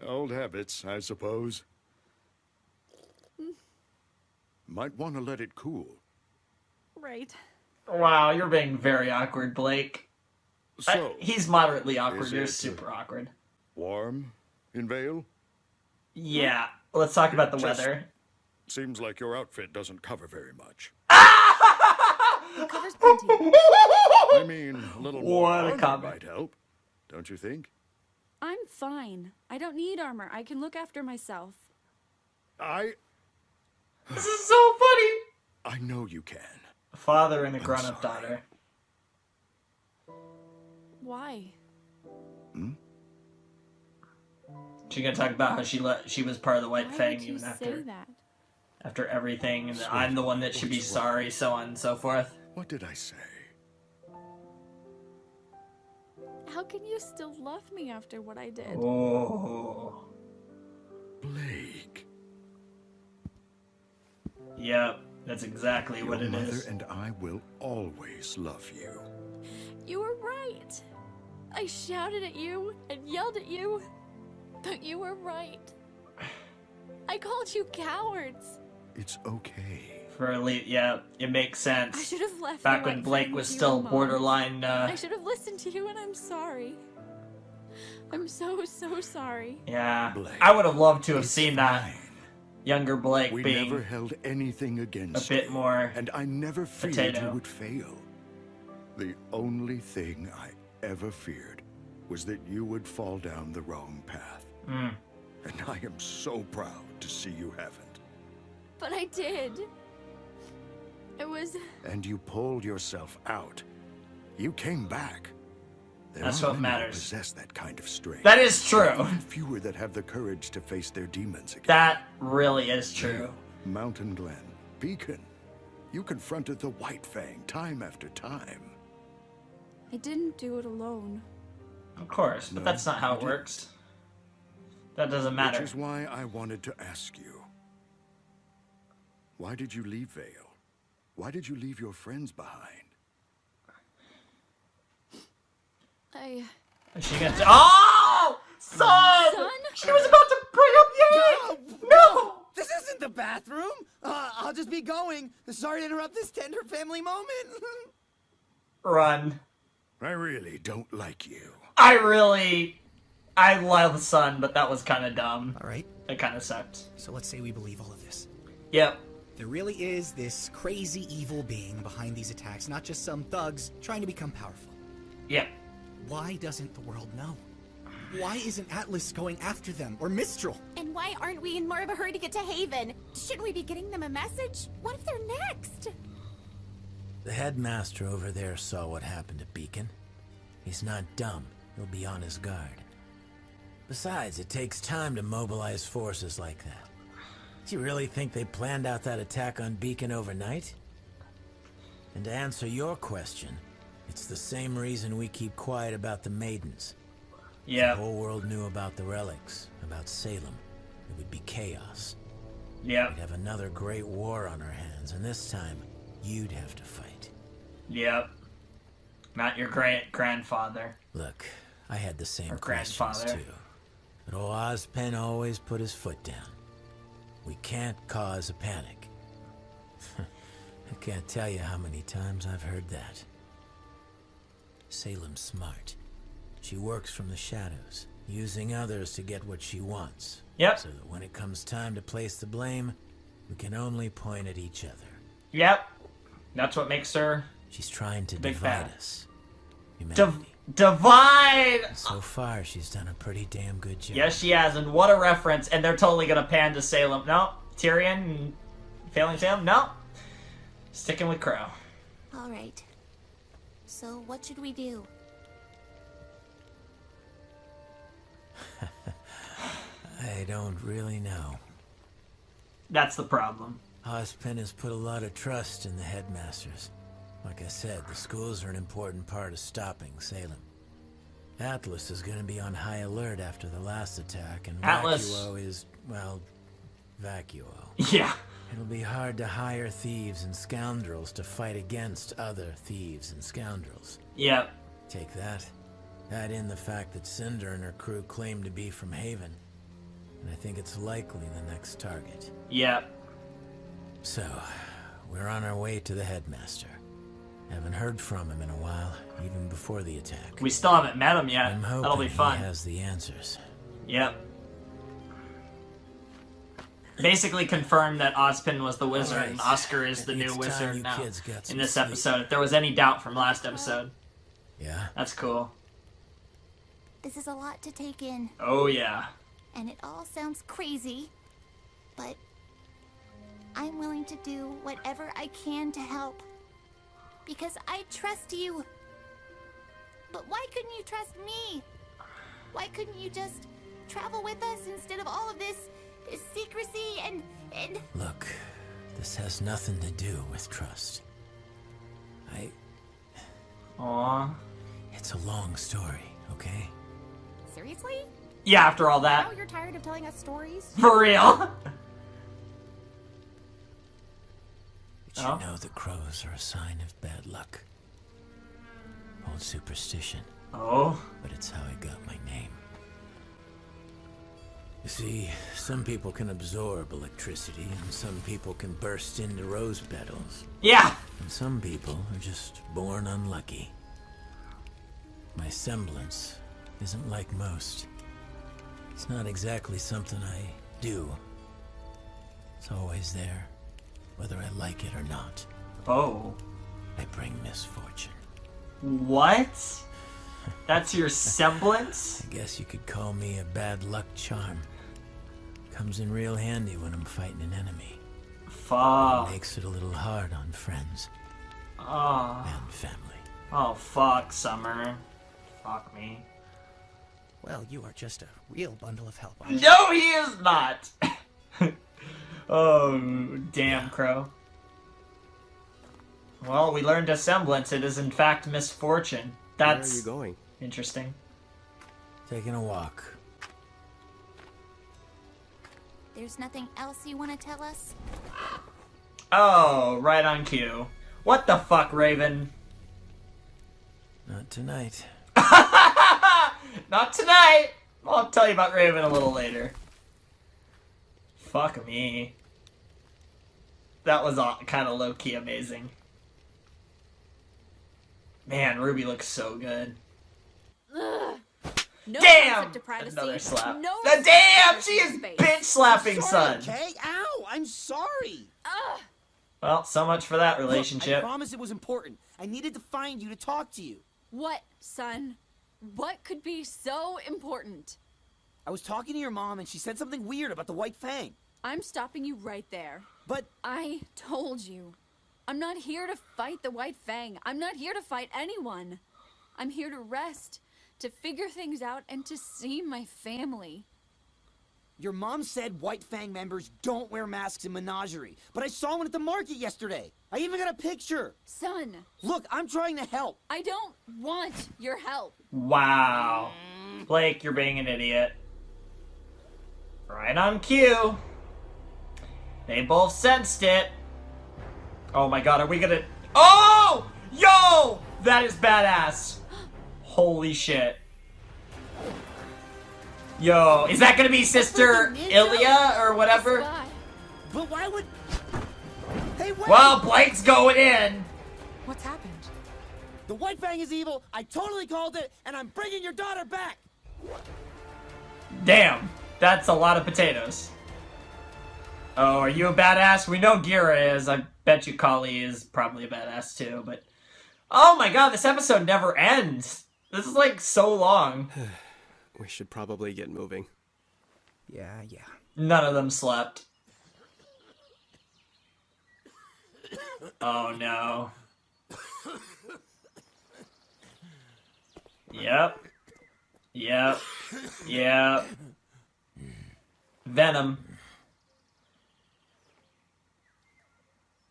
Old habits, I suppose. Might want to let it cool. Right. Wow, you're being very awkward, Blake. So, He's moderately awkward. is You're it, super awkward. warm in Vale? Yeah, let's talk about the Just- weather. Seems like your outfit doesn't cover very much. It covers plenty. I mean, a little more What a armor comment. might help, don't you think? I'm fine. I don't need armor. I can look after myself. This is so funny. I know you can. A father and a grown-up daughter. Why? She's gonna talk about how she was part of the White Why Fang would you even say after that? after everything, and I'm the one that should be sorry, so on and so forth. What did I say? How can you still love me after what I did? Oh. Blake. Yep, that's exactly Your what it mother is. and I will always love you. You were right. I shouted at you and yelled at you, but you were right. I called you cowards. It's okay. For elite, yeah, it makes I sense. should have left. Back the when White Blake Fang was with you still and Mom. borderline, I should have listened to you, and I'm sorry. I'm so sorry. yeah. Blake, I would have loved to have it's seen that fine. younger Blake We being never held anything a against bit you, more and I never feared potato. you would fail. The only thing I ever feared was that you would fall down the wrong path. And I am so proud to see you haven't. But I did. It was... And you pulled yourself out. You came back. That's what matters. Possess that kind of strength. That is true. Even fewer that have the courage to face their demons again. That really is true. Mountain Glen, Beacon. You confronted the White Fang time after time. I didn't do it alone. Of course, but that's not how it works. That doesn't matter. Which is why I wanted to ask you. Why did you leave Vale? Why did you leave your friends behind? Is she gonna... Oh! Son! She was about to bring up Yang! No! This isn't the bathroom! I'll just be going. Sorry to interrupt this tender family moment. Run. I really don't like you. I love Sun, but that was kind of dumb. Alright. It kind of sucked. So let's say we believe all of this. Yep. There really is this crazy evil being behind these attacks, not just some thugs trying to become powerful. Yep. Why doesn't the world know? Why isn't Atlas going after them, or Mistral? And why aren't we in more of a hurry to get to Haven? Shouldn't we be getting them a message? What if they're next? The headmaster over there saw what happened at Beacon. He's not dumb. He'll be on his guard. Besides, it takes time to mobilize forces like that. Do you really think they planned out that attack on Beacon overnight? And to answer your question, it's the same reason we keep quiet about the Maidens. Yeah. If the whole world knew about the relics, about Salem, it would be chaos. Yeah. We'd have another great war on our hands, and this time, you'd have to fight. Yep. Not your great-grandfather. Look, I had the same Or questions grandfather. too. But old Ozpen always put his foot down. We can't cause a panic. I can't tell you how many times I've heard that. Salem's smart. She works from the shadows, using others to get what she wants. Yep. So that when it comes time to place the blame, we can only point at each other. Yep. That's what makes her... She's trying to big divide bad. us. Humanity. Divide! And so far, she's done a pretty damn good job. Yes, she has, and what a reference. And they're totally gonna pan to Salem. No. Tyrion and failing Salem? No. Sticking with Crow. All right. So what should we do? I don't really know. That's the problem. Ozpen has put a lot of trust in the headmasters. Like I said, the schools are an important part of stopping Salem. Atlas is going to be on high alert after the last attack, and Atlas. Vacuo is, well, Vacuo. Yeah. It'll be hard to hire thieves and scoundrels to fight against other thieves and scoundrels. Yep. Take that. Add in the fact that Cinder and her crew claim to be from Haven, and I think it's likely the next target. Yep. So, we're on our way to the headmaster. Haven't heard from him in a while, even before the attack. We still haven't met him yet. I'm hoping That'll be fun. he has the answers. Yep. Basically confirmed that Ozpin was the wizard and Oscar is the new wizard now in this episode. If there was any doubt from last episode. Yeah? That's cool. This is a lot to take in. Oh, yeah. And it all sounds crazy, but I'm willing to do whatever I can to help. Because I trust you. But why couldn't you trust me? Why couldn't you just travel with us instead of all of this secrecy and... Look, this has nothing to do with trust. Aww. It's a long story, okay? Seriously? Yeah, after all that. Now you're tired of telling us stories? For real? Did you know that crows are a sign of bad luck? Old superstition. Oh? But it's how I got my name. You see, some people can absorb electricity, and some people can burst into rose petals. Yeah! And some people are just born unlucky. My semblance isn't like most. It's not exactly something I do. It's always there, whether I like it or not. Oh. I bring misfortune. What? That's your semblance? I guess you could call me a bad luck charm. Comes in real handy when I'm fighting an enemy. fuck. Makes it a little hard on friends Oh. and family. Oh, fuck, Summer. Fuck me. Well, you are just a real bundle of help. aren't you? No, he is not! Oh, damn, Crow. Well, we learned a semblance. It is, in fact, misfortune. That's... Where are you going? Interesting. Taking a walk. There's nothing else you want to tell us? Oh, right on cue. What the fuck, Raven? Not tonight. Not tonight! I'll tell you about Raven a little later. Fuck me. That was kind of low-key amazing. Man, Ruby looks so good. Ugh. No Damn! concept of privacy. Another slap. No Damn! respect She for is space. bitch slapping Sorry, son. okay? Ow! I'm sorry. Ugh. Well, so much for that Look, relationship. I promised it was important. I needed to find you to talk to you. What, son? What could be so important? I was talking to your mom and she said something weird about the White Fang. I'm stopping you right there. But I told you. I'm not here to fight the White Fang. I'm not here to fight anyone. I'm here to rest, to figure things out, and to see my family. your mom said White Fang members don't wear masks in Menagerie, but I saw one at the market yesterday. I even got a picture. Son. Look, I'm trying to help. I don't want your help. Wow. Blake, you're being an idiot. Right on cue. They both sensed it. Oh my god, are we gonna... Oh! Yo! That is badass. Holy shit. Yo, is that gonna be Sister Ilya or whatever? But why would... Hey, wait! Well, Blake's going in. What's happened? The White Fang is evil, I totally called it, and I'm bringing your daughter back! Damn, that's a lot of potatoes. Oh, are you a badass? We know Gira is. I bet you Kali is probably a badass too, but... Oh my god, this episode never ends. This is like so long. We should probably get moving. Yeah. None of them slept. Oh no. Yep. Venom.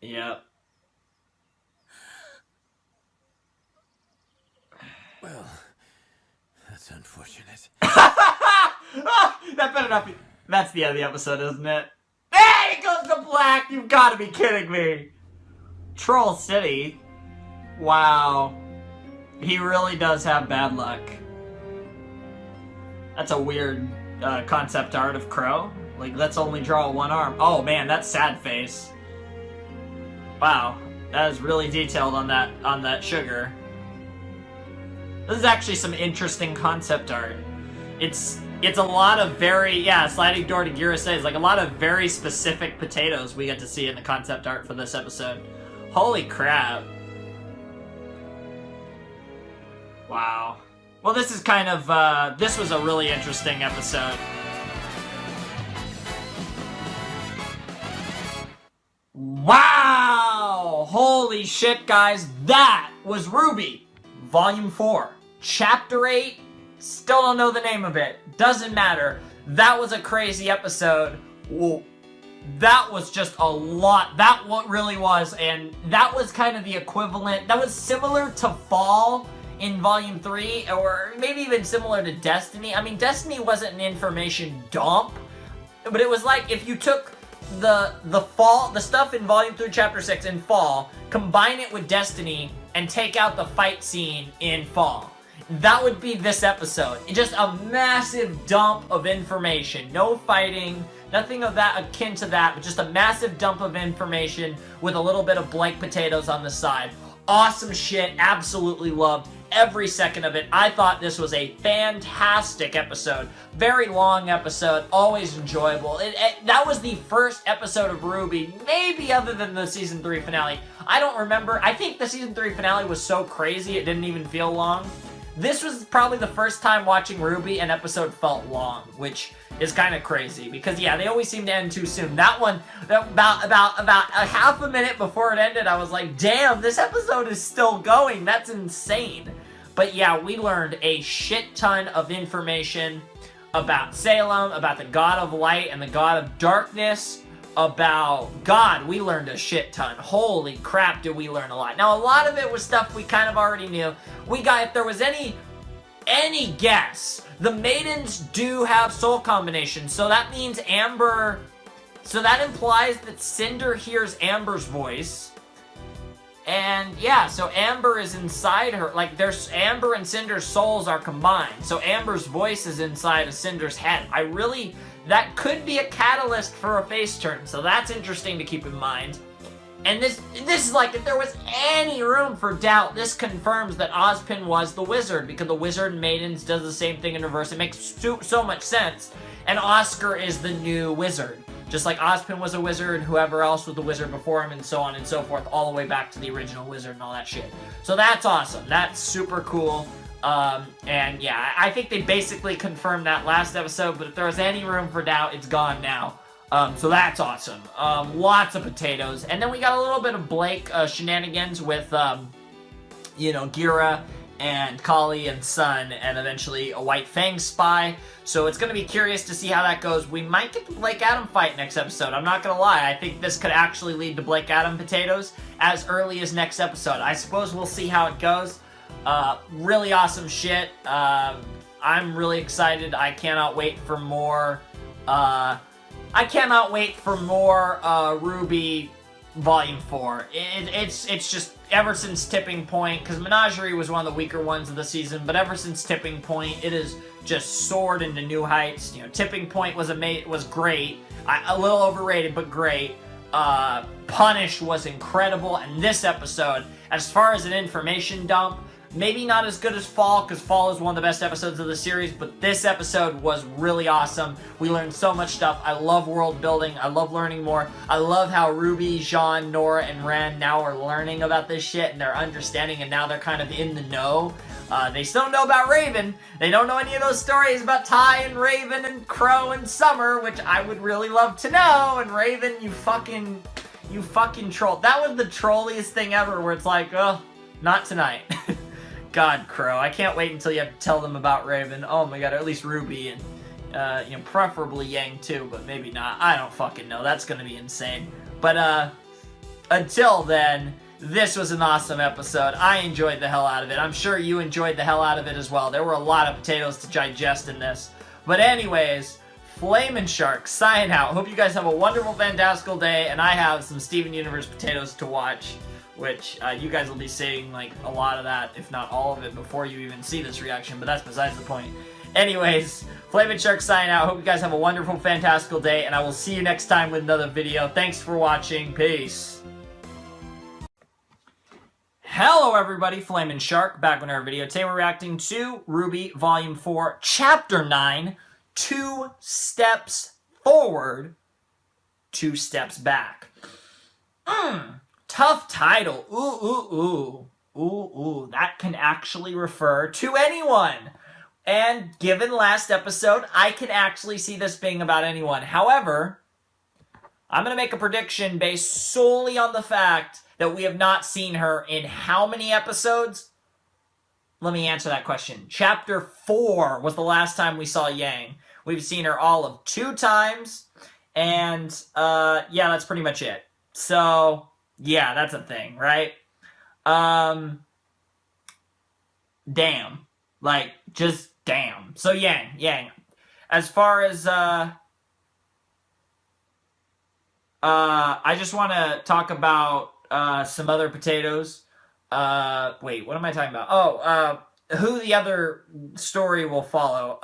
Yep. Well, that's unfortunate. That better not be... That's the end of the episode, isn't it? Hey, it goes to black! You've got to be kidding me! Troll City? Wow. He really does have bad luck. That's a weird concept art of Crow. Like, let's only draw one arm. Oh man, that's sad face. Wow. That is really detailed on that sugar. This is actually some interesting concept art. It's a lot of very, sliding door to Gira says, like a lot of very specific potatoes we get to see in the concept art for this episode. Holy crap. Wow. Well, this is kind of, this was a really interesting episode. Wow! Holy shit, guys. That was RWBY. Volume 4. Chapter 8. Still don't know the name of it. Doesn't matter. That was a crazy episode. Whoa. That was just a lot. That what really was. And that was kind of the equivalent. That was similar to Fall in Volume 3. Or maybe even similar to Destiny. I mean, Destiny wasn't an information dump. But it was like if you took the stuff in Volume 3, Chapter 6 in Fall, combine it with Destiny, and take out the fight scene in Fall. That would be this episode. Just a massive dump of information. No fighting, nothing of that akin to that, but just a massive dump of information with a little bit of blank potatoes on the side. Awesome shit. Absolutely loved every second of it. I thought this was a fantastic episode. Very long episode. Always enjoyable. That was the first episode of RWBY, maybe other than the Season 3 finale. I don't remember. I think the Season 3 finale was so crazy it didn't even feel long. this was probably the first time watching RWBY an episode felt long, which is kind of crazy, because yeah, they always seem to end too soon. That one, about a half a minute before it ended, I was like, damn, this episode is still going. That's insane. But yeah, we learned a shit ton of information about Salem, about the God of Light and the God of Darkness, about God. We learned a shit ton. Holy crap, did we learn a lot. Now, a lot of it was stuff we kind of already knew. We got, if there was any guess, the maidens do have soul combinations, so that means Amber, so that implies that Cinder hears Amber's voice, and yeah, so Amber is inside her, like, there's, Amber and Cinder's souls are combined, so Amber's voice is inside of Cinder's head. That could be a catalyst for a face turn, so that's interesting to keep in mind. And this is like, if there was any room for doubt, this confirms that Ozpin was the wizard, because the wizard and maidens does the same thing in reverse. It makes so much sense. And Oscar is the new wizard. Just like Ozpin was a wizard, whoever else was the wizard before him, and so on and so forth, all the way back to the original wizard and all that shit. So that's awesome. That's super cool. And yeah, I think they basically confirmed that last episode, but if there was any room for doubt, it's gone now. So that's awesome. Lots of potatoes. And then we got a little bit of Blake shenanigans with, you know, Gira and Kali and Sun, and eventually a White Fang spy. So it's going to be curious to see how that goes. We might get the Blake Adam fight next episode. I'm not going to lie. I think this could actually lead to Blake Adam potatoes as early as next episode. I suppose we'll see how it goes. Really awesome shit. I'm really excited. I cannot wait for more, RWBY Volume 4. It's just, ever since Tipping Point, because Menagerie was one of the weaker ones of the season, but ever since Tipping Point, it has just soared into new heights. You know, Tipping Point was great. A little overrated, but great. Punished was incredible, and this episode, as far as an information dump, maybe not as good as Fall, because Fall is one of the best episodes of the series, but this episode was really awesome. We learned so much stuff. I love world building. I love learning more. I love how Ruby, Jean, Nora, and Ren now are learning about this shit, and they're understanding, and now they're kind of in the know. They still don't know about Raven. They don't know any of those stories about Ty and Raven and Crow and Summer, which I would really love to know. And Raven, you fucking troll. That was the trolliest thing ever, where it's like, oh, not tonight. God, Crow, I can't wait until you have to tell them about Raven. Oh my god, or at least Ruby, and, you know, preferably Yang too, but maybe not. I don't fucking know. That's gonna be insane. But, until then, this was an awesome episode. I enjoyed the hell out of it. I'm sure you enjoyed the hell out of it as well. There were a lot of potatoes to digest in this. But anyways, Flamin' Shark, sign out. Hope you guys have a wonderful, fantastical day, and I have some Steven Universe potatoes to watch, which you guys will be seeing like a lot of that, if not all of it, before you even see this reaction, but that's besides the point. Anyways, Flamin' Shark sign out. Hope you guys have a wonderful, fantastical day, and I will see you next time with another video. Thanks for watching. Peace. Hello everybody, Flamin' Shark, back with another video. Today we're reacting to RWBY Volume 4, Chapter 9, 2 Steps Forward, 2 Steps Back. Tough title. Ooh, that can actually refer to anyone. And given last episode, I can actually see this being about anyone. However, I'm going to make a prediction based solely on the fact that we have not seen her in how many episodes? Let me answer that question. Chapter 4 was the last time we saw Yang. We've seen her all of 2 times, and yeah, that's pretty much it. So, yeah, that's a thing, right? Damn. Like, just damn. So, Yang. As far as, I just want to talk about some other potatoes. Wait, what am I talking about? Oh, who the other story will follow.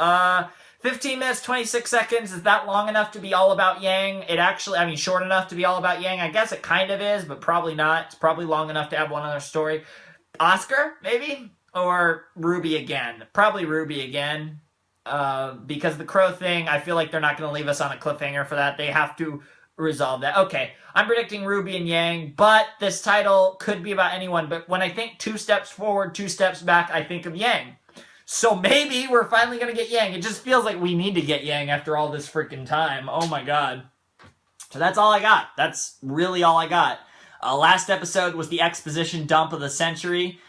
15 minutes, 26 seconds. Is that long enough to be all about Yang? It actually, I mean, short enough to be all about Yang? I guess it kind of is, but probably not. It's probably long enough to have one other story. Oscar, maybe? Or RWBY again? Probably RWBY again. Because the Crow thing, I feel like they're not going to leave us on a cliffhanger for that. They have to resolve that. Okay, I'm predicting RWBY and Yang, but this title could be about anyone. But when I think 2 steps forward, 2 steps back, I think of Yang. So maybe we're finally gonna get Yang. It just feels like we need to get Yang after all this freaking time. Oh my god. So that's all I got. That's really all I got. Last episode was the exposition dump of the century.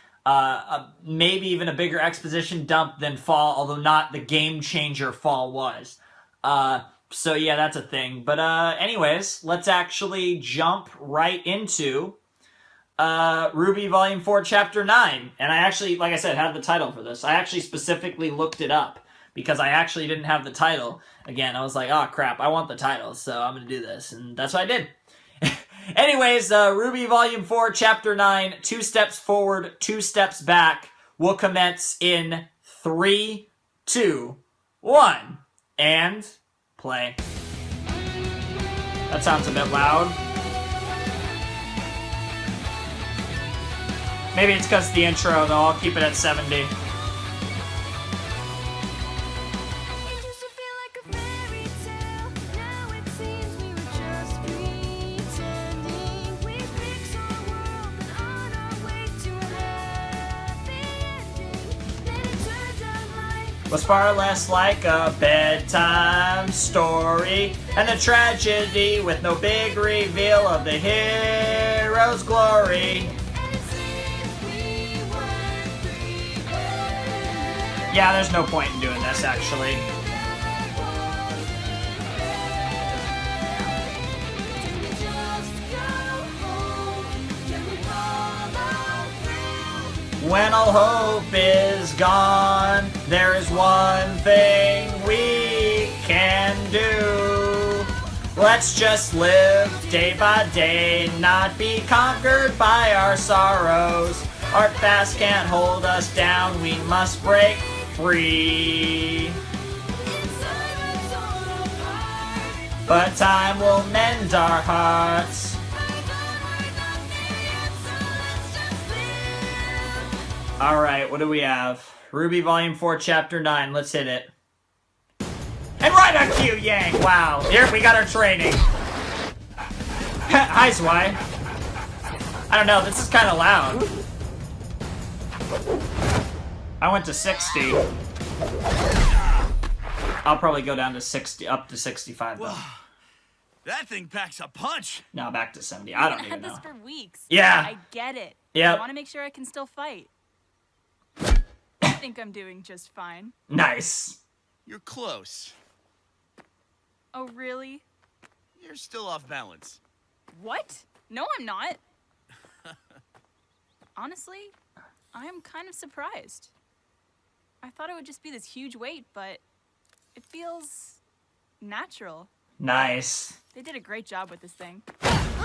Maybe even a bigger exposition dump than Fall, although not the game changer Fall was. So yeah, that's a thing. But anyways, let's actually jump right into RWBY Volume 4, Chapter 9. And I actually, like I said, had the title for this. I actually specifically looked it up because I actually didn't have the title. Again, I was like, oh crap, I want the title, so I'm going to do this. And that's what I did. Anyways, RWBY Volume 4, Chapter 9, 2 steps forward, 2 steps back, will commence in 3, 2, 1, and play. That sounds a bit loud. Maybe it's because the intro, though. I'll keep it at 70. Was far less like a bedtime story, and the tragedy with no big reveal of the hero's glory. Yeah, there's no point in doing this, actually. When all hope is gone, there is one thing we can do. Let's just live day by day, not be conquered by our sorrows. Art fast can't hold us down, we must break free. But time will mend our hearts. Alright, what do we have? RWBY Volume 4, Chapter 9. Let's hit it. And right on cue, Yang! Wow. Here, we got our training. Hi, Zwei. I don't know, this is kind of loud. I went to 60. I'll probably go down to 60, up to 65 though. That thing packs a punch. No, back to 70. I don't even had know. this for weeks. Yeah. I get it. Yep. I want to make sure I can still fight. I think I'm doing just fine. Nice. You're close. Oh, really? You're still off balance. What? No, I'm not. Honestly, I am kind of surprised. I thought it would just be this huge weight, but it feels natural. Nice. They did a great job with this thing.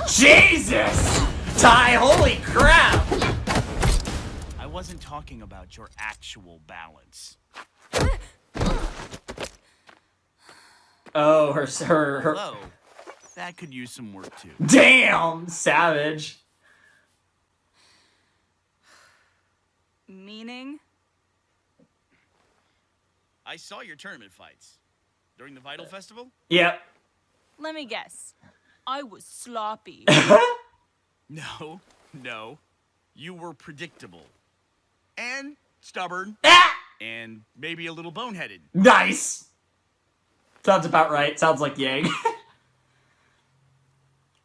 Jesus! Ty, holy crap! I wasn't talking about your actual balance. Oh, her. Hello. That could use some work too. Damn! Savage. Meaning? I saw your tournament fights. During the Vital Festival? Yep. Let me guess. I was sloppy. No. You were predictable. And stubborn. And maybe a little boneheaded. Nice! Sounds about right. Sounds like Yang.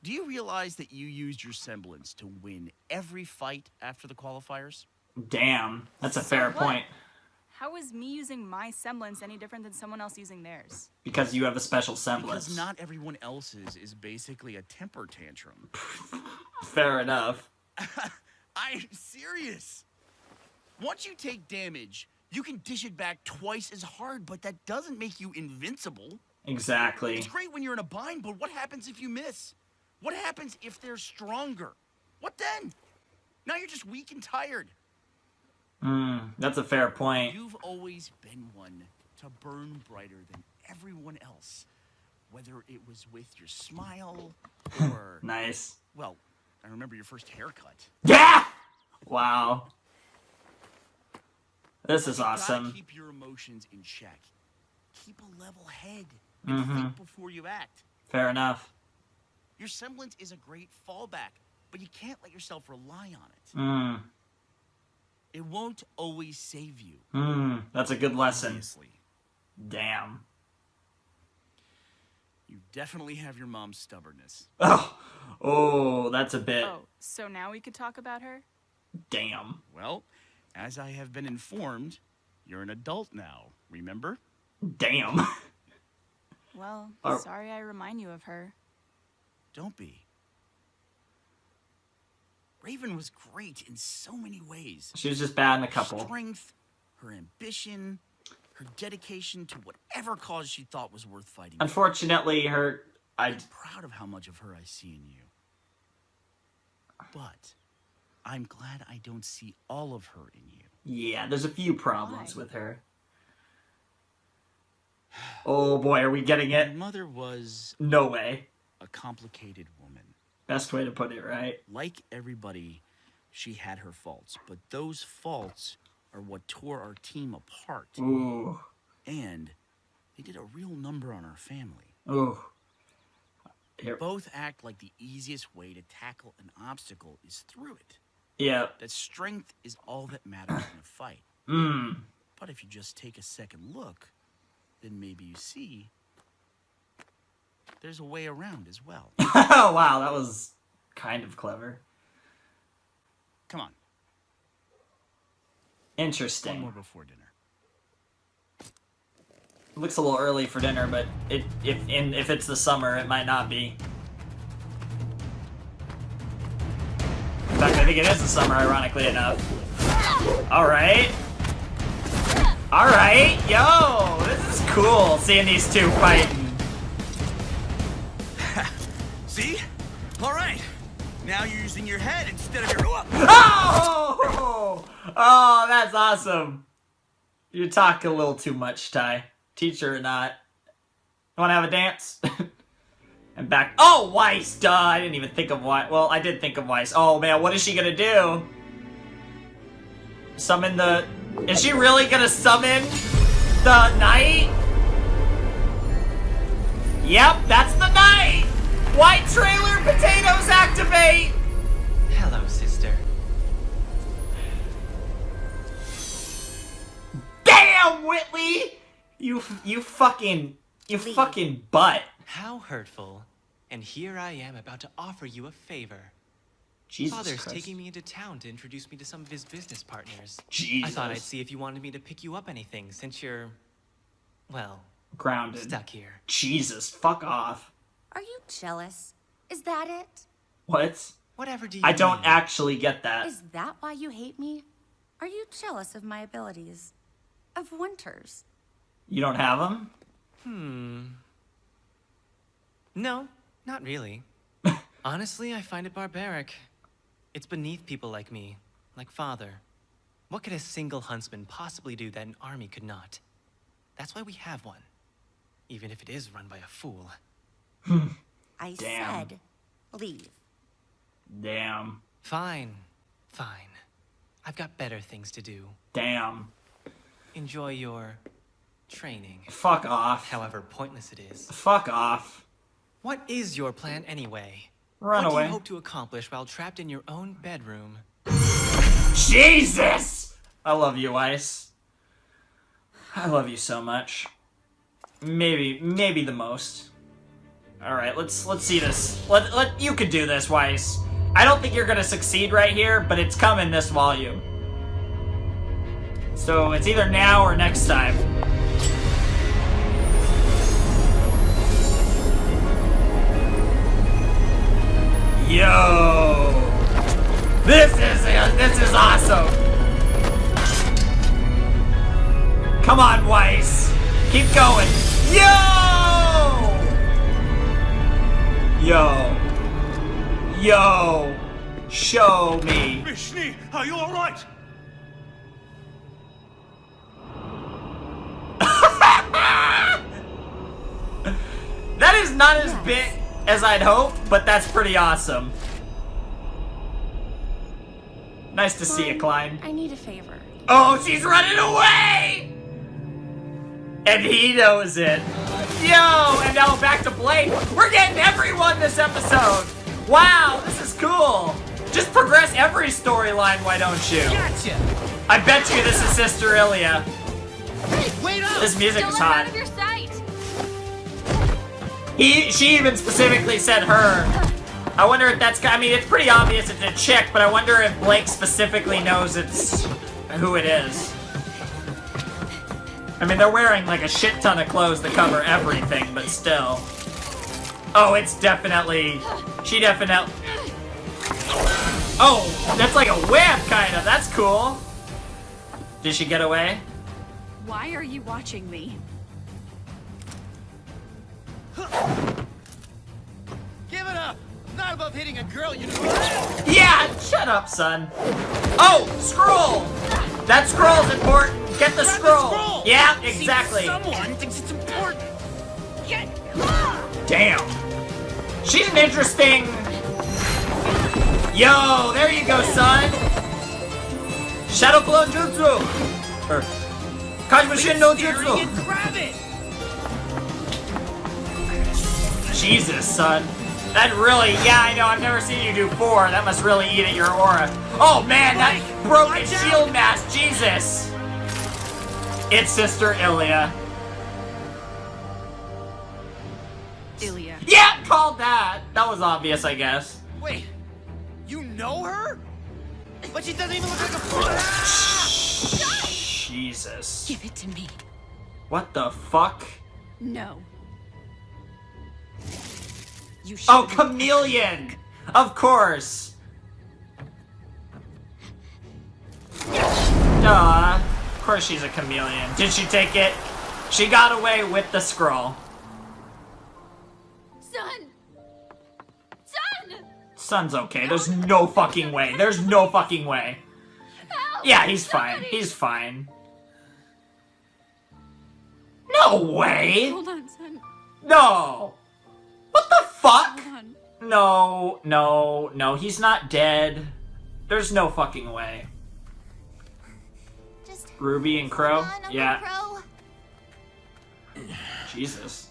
Do you realize that you used your semblance to win every fight after the qualifiers? Damn. That's a fair point. How is me using my semblance any different than someone else using theirs? Because you have a special semblance. Because not everyone else's is basically a temper tantrum. Fair enough. I'm serious. Once you take damage, you can dish it back twice as hard, but that doesn't make you invincible. Exactly. It's great when you're in a bind, but what happens if you miss? What happens if they're stronger? What then? Now you're just weak and tired. That's a fair point. You've always been one to burn brighter than everyone else. Whether it was with your smile or... Nice. Well, I remember your first haircut. Yeah! Wow. This is awesome. Gotta keep your emotions in check. Keep a level head and think before you act. Fair enough. Your semblance is a great fallback, but you can't let yourself rely on it. It won't always save you. That's a good lesson. Obviously. Damn. You definitely have your mom's stubbornness. Oh, that's a bit. Oh, so now we could talk about her? Damn. Well, as I have been informed, you're an adult now, remember? Damn. Well, sorry I remind you of her. Don't be. Raven was great in so many ways. She was just bad in a couple. Her strength, her ambition, her dedication to whatever cause she thought was worth fighting. Unfortunately, I'm proud of how much of her I see in you. But I'm glad I don't see all of her in you. Yeah, there's a few problems with her. Oh boy, are we getting it? Your mother was... No way. A complicated woman. Best way to put it, right? Like everybody, she had her faults, but those faults are what tore our team apart. Ooh. And they did a real number on our family. Ooh. They both act like the easiest way to tackle an obstacle is through it. Yeah. That strength is all that matters in a fight. But if you just take a second look, then maybe you see there's a way around as well. Oh, wow, that was kind of clever. Come on. Interesting. One more before dinner. It looks a little early for dinner, but if it's the summer, it might not be. In fact, I think it is the summer, ironically enough. Alright. Alright, yo! This is cool, seeing these two fighting. See? Alright. Now you're using your head instead of your... Oh! Oh, that's awesome. You talk a little too much, Ty. Teacher or not. You wanna have a dance? And back. Oh, Weiss! Duh! I didn't even think of Weiss. Well, I did think of Weiss. Oh man, what is she gonna do? Summon the... Is she really gonna summon the knight? Yep, that's the knight! White trailer potatoes activate! Hello, sister. Damn, Whitley! You fucking butt. How hurtful. And here I am about to offer you a favor. Jesus Father's Christ. taking me into town to introduce me to some of his business partners. Jesus. I thought I'd see if you wanted me to pick you up anything since you're, well, grounded. Stuck here. Jesus, fuck off. Are you jealous? Is that it? What? Whatever do you I don't mean? actually get that. Is that why you hate me? Are you jealous of my abilities? Of Winter's? You don't have them? No, not really. Honestly, I find it barbaric. It's beneath people like me, like Father. What could a single huntsman possibly do that an army could not? That's why we have one. Even if it is run by a fool. I Damn. said, leave. Damn. Fine. Fine. I've got better things to do. Damn. Enjoy your training. Fuck off. However pointless it is. Fuck off. What is your plan anyway? Run what away. do you hope to accomplish while trapped in your own bedroom? Jesus! I love you, Weiss. I love you so much. Maybe the most. Alright, let's see this. You could do this, Weiss. I don't think you're gonna succeed right here, but it's coming this volume. So it's either now or next time. Yo! This is awesome! Come on, Weiss! Keep going! Yo! Yo! Yo! Show me! Mishni, are you alright? That is not as big as I'd hope, but that's pretty awesome. Nice to see you, Klein. I need a favor. Oh, she's running away! And he knows it. Yo, and now back to Blake. We're getting everyone this episode. Wow, this is cool. Just progress every storyline, why don't you? Gotcha! I bet you this is Sister Ilya. Hey, wait up! This music Don't is let her hot. out of your sight. She even specifically said her. I wonder if that's, I mean, it's pretty obvious it's a chick, but I wonder if Blake specifically knows it's who it is. I mean, they're wearing like a shit ton of clothes to cover everything, but still. Oh, it's definitely, she definitely, oh, that's like a web, kind of, that's cool. Did she get away? Why are you watching me? Give it up! Not above hitting a girl, you know. Yeah, shut up, son. Oh, scroll! That scroll's important. Get the Grab scroll. the scroll! Yeah, See, exactly. someone thinks it's important. Get. Damn. She's an interesting... Yo, there you go, son. Shadow Clone Jutsu. Or... Kajima no Jutsu. Grab it! Jesus, son. That really... Yeah, I know, I've never seen you do 4. That must really eat at your aura. Oh, man, that broken shield mask. Jesus. It's Sister Ilya. Ilya. Yeah, called that. That was obvious, I guess. Wait, you know her? But she doesn't even look like a Jesus. Give it to me. What the fuck? No. You Oh, chameleon! Of course. Duh. Of course she's a chameleon. Did she take it? She got away with the scroll. Son! Son! Son's okay. There's no fucking way. There's no fucking way. Help! Yeah, he's fine. He's fine. No way! Hold on, son. No! What the fuck? Hold on. No, no, no. He's not dead. There's no fucking way. Just Ruby and Crow? hold on, Uncle Yeah. Crow. Jesus.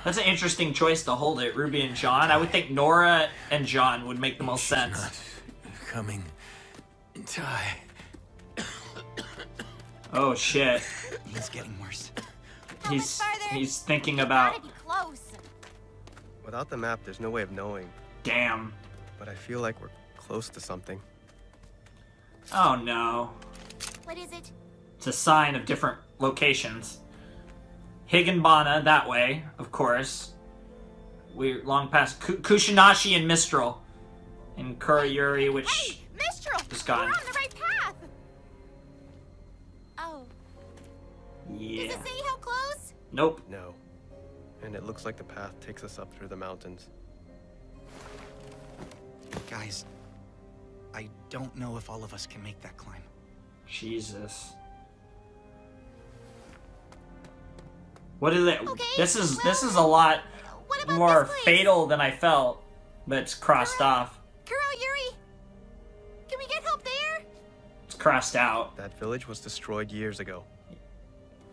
That's an interesting choice to hold it, Ruby and John. I would think Nora and John would make the most sense. Coming. Die. Oh shit. It's getting worse. He's thinking about... Gotta be close. Without the map, there's no way of knowing. Damn. But I feel like we're close to something. Oh no. What is it? It's a sign of different locations. Higginbana, that way, of course. We're long past Kushinashi and Mistral. And Kurayuri, which Hey, Mistral! is gone. We're on the right path! Oh. Yeah. Does it say how close? Nope. No. And it looks like the path takes us up through the mountains. Guys, I don't know if all of us can make that climb. Jesus. What is it? Okay, This is a lot What about more this place? fatal than I felt, but it's crossed off. Kuro, Yuri! Can we get help there? It's crossed out. That village was destroyed years ago.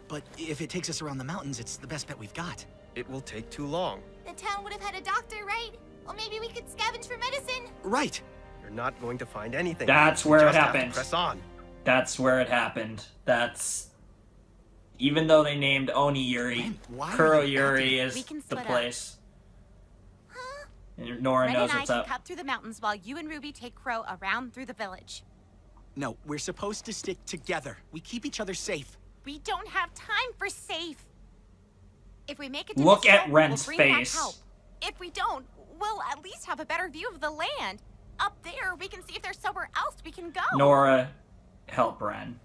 But if it takes us around the mountains, it's the best bet we've got. It will take too long. The town would have had a doctor, right? Or maybe we could scavenge for medicine. Right. You're not going to find anything. That's You where it just have to happened. Press on. That's where it happened. That's... Even though they named Oni Yuri, Why are Kuro you Yuri We is can the split up. place. And Nora Ren knows and I what's can up. cut through the mountains while you and Ruby take Crow around through the village. No, we're supposed to stick together. We keep each other safe. We don't have time for safe. If we make it to Look the at show, Ren's we'll bring back face. help. If we don't, we'll at least have a better view of the land. Up there, we can see if there's somewhere else we can go. Nora, help Ren.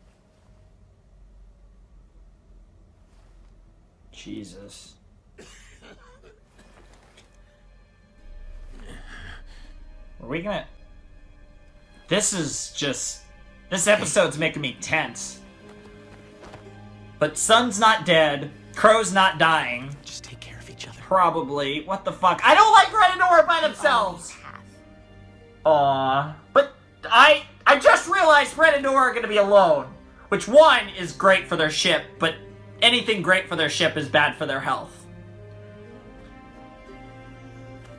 Jesus. Are we gonna... This is just... This episode's making me tense. But Sun's not dead. Crow's not dying. Just take care of each other. Probably. What the fuck? I don't like Ren and Nora by themselves! Aww. But I just realized Ren and Nora are gonna be alone. Which, one, is great for their ship, but anything great for their ship is bad for their health.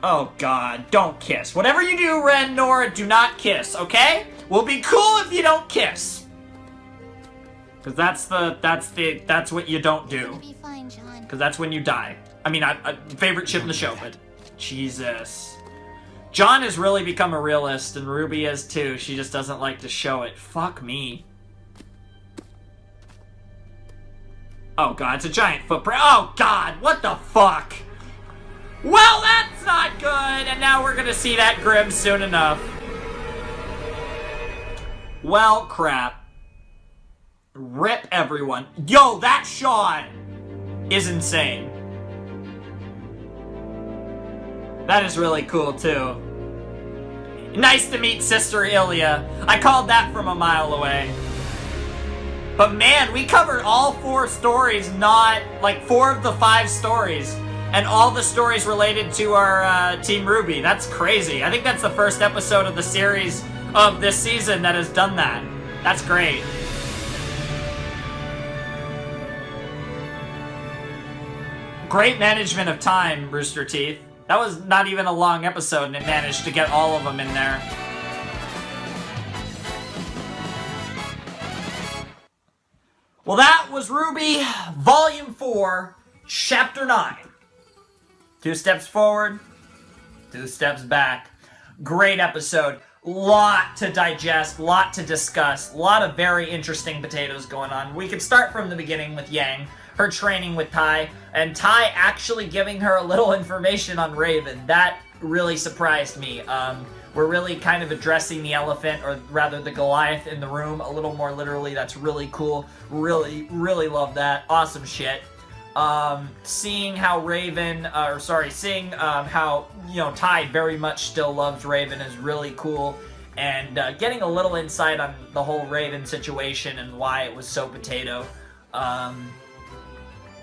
Oh God, don't kiss. Whatever you do, Ren, Nora, do not kiss, okay? We'll be cool if you don't kiss. Cause that's what you don't do. It'll be fine, John. Cause that's when you die. I mean, favorite ship in the show, but Jesus. John has really become a realist, and Ruby is too. She just doesn't like to show it. Fuck me. Oh God, it's a giant footprint. Oh God, what the fuck? Well, that's not good, and now we're gonna see that Grim soon enough. Well, crap. Rip everyone. Yo, that shot is insane. That is really cool, too. Nice to meet Sister Ilya. I called that from a mile away. But man, we covered all 4 stories, not like 4 of the 5 stories. And all the stories related to our Team RWBY. That's crazy. I think that's the first episode of the series of this season that has done that. That's great. Great management of time, Rooster Teeth. That was not even a long episode, and it managed to get all of them in there. Well, that was RWBY Volume 4, Chapter 9. 2 steps forward, 2 steps back. Great episode. Lot to digest, lot to discuss, lot of very interesting potatoes going on. We could start from the beginning with Yang, her training with Tai, and Tai actually giving her a little information on Raven. That really surprised me. We're really kind of addressing the elephant, or rather the Goliath in the room a little more literally. That's really cool. Really, really love that. Awesome shit. Seeing how how, you know, Tai very much still loves Raven is really cool. And getting a little insight on the whole Raven situation and why it was so potato.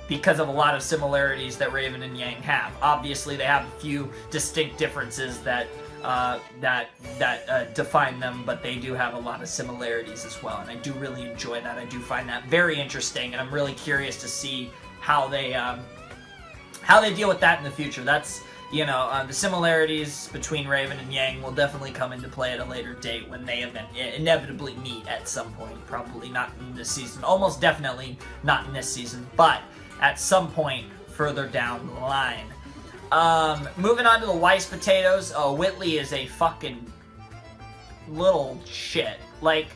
Because of a lot of similarities that Raven and Yang have. Obviously, they have a few distinct differences that define them, but they do have a lot of similarities as well, and I do really enjoy that. I do find that very interesting, and I'm really curious to see how they deal with that in the future. That's, you know, the similarities between Raven and Yang will definitely come into play at a later date when they inevitably meet at some point. Probably not in this season, almost definitely not in this season, but at some point further down the line. Moving on to the Weiss potatoes. Whitley is a fucking little shit. Like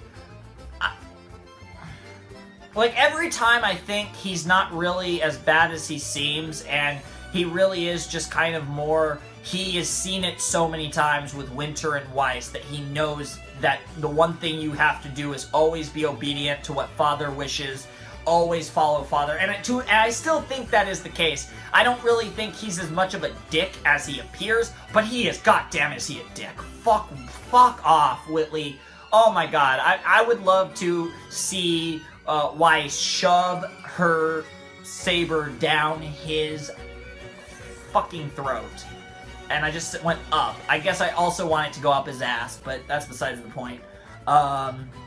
every time I think he's not really as bad as he seems, and he really is just kind of more, he has seen it so many times with Winter and Weiss that he knows that the one thing you have to do is always be obedient to what Father wishes, always follow Father, and I still think that is the case. I don't really think he's as much of a dick as he appears, but he is, goddamn is he a dick. Fuck off, Whitley. Oh my god, I would love to see Weiss shove her saber down his fucking throat. And I just went up. I guess I also want it to go up his ass, but that's besides the point.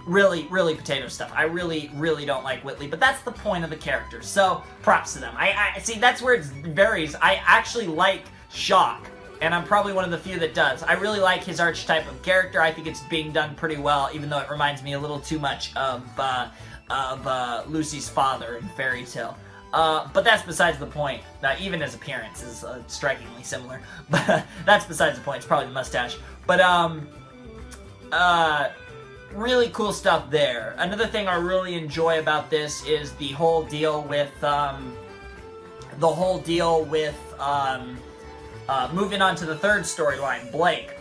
Really, really potato stuff. I really, really don't like Whitley, but that's the point of the character, so props to them. I see, that's where it varies. I actually like Shock, and I'm probably one of the few that does. I really like his archetype of character. I think it's being done pretty well, even though it reminds me a little too much of Lucy's father in Fairy Tale. But that's besides the point. Even his appearance is strikingly similar. But that's besides the point. It's probably the mustache. But, really cool stuff there. Another thing I really enjoy about this is the whole deal with, moving on to the third storyline, Blake.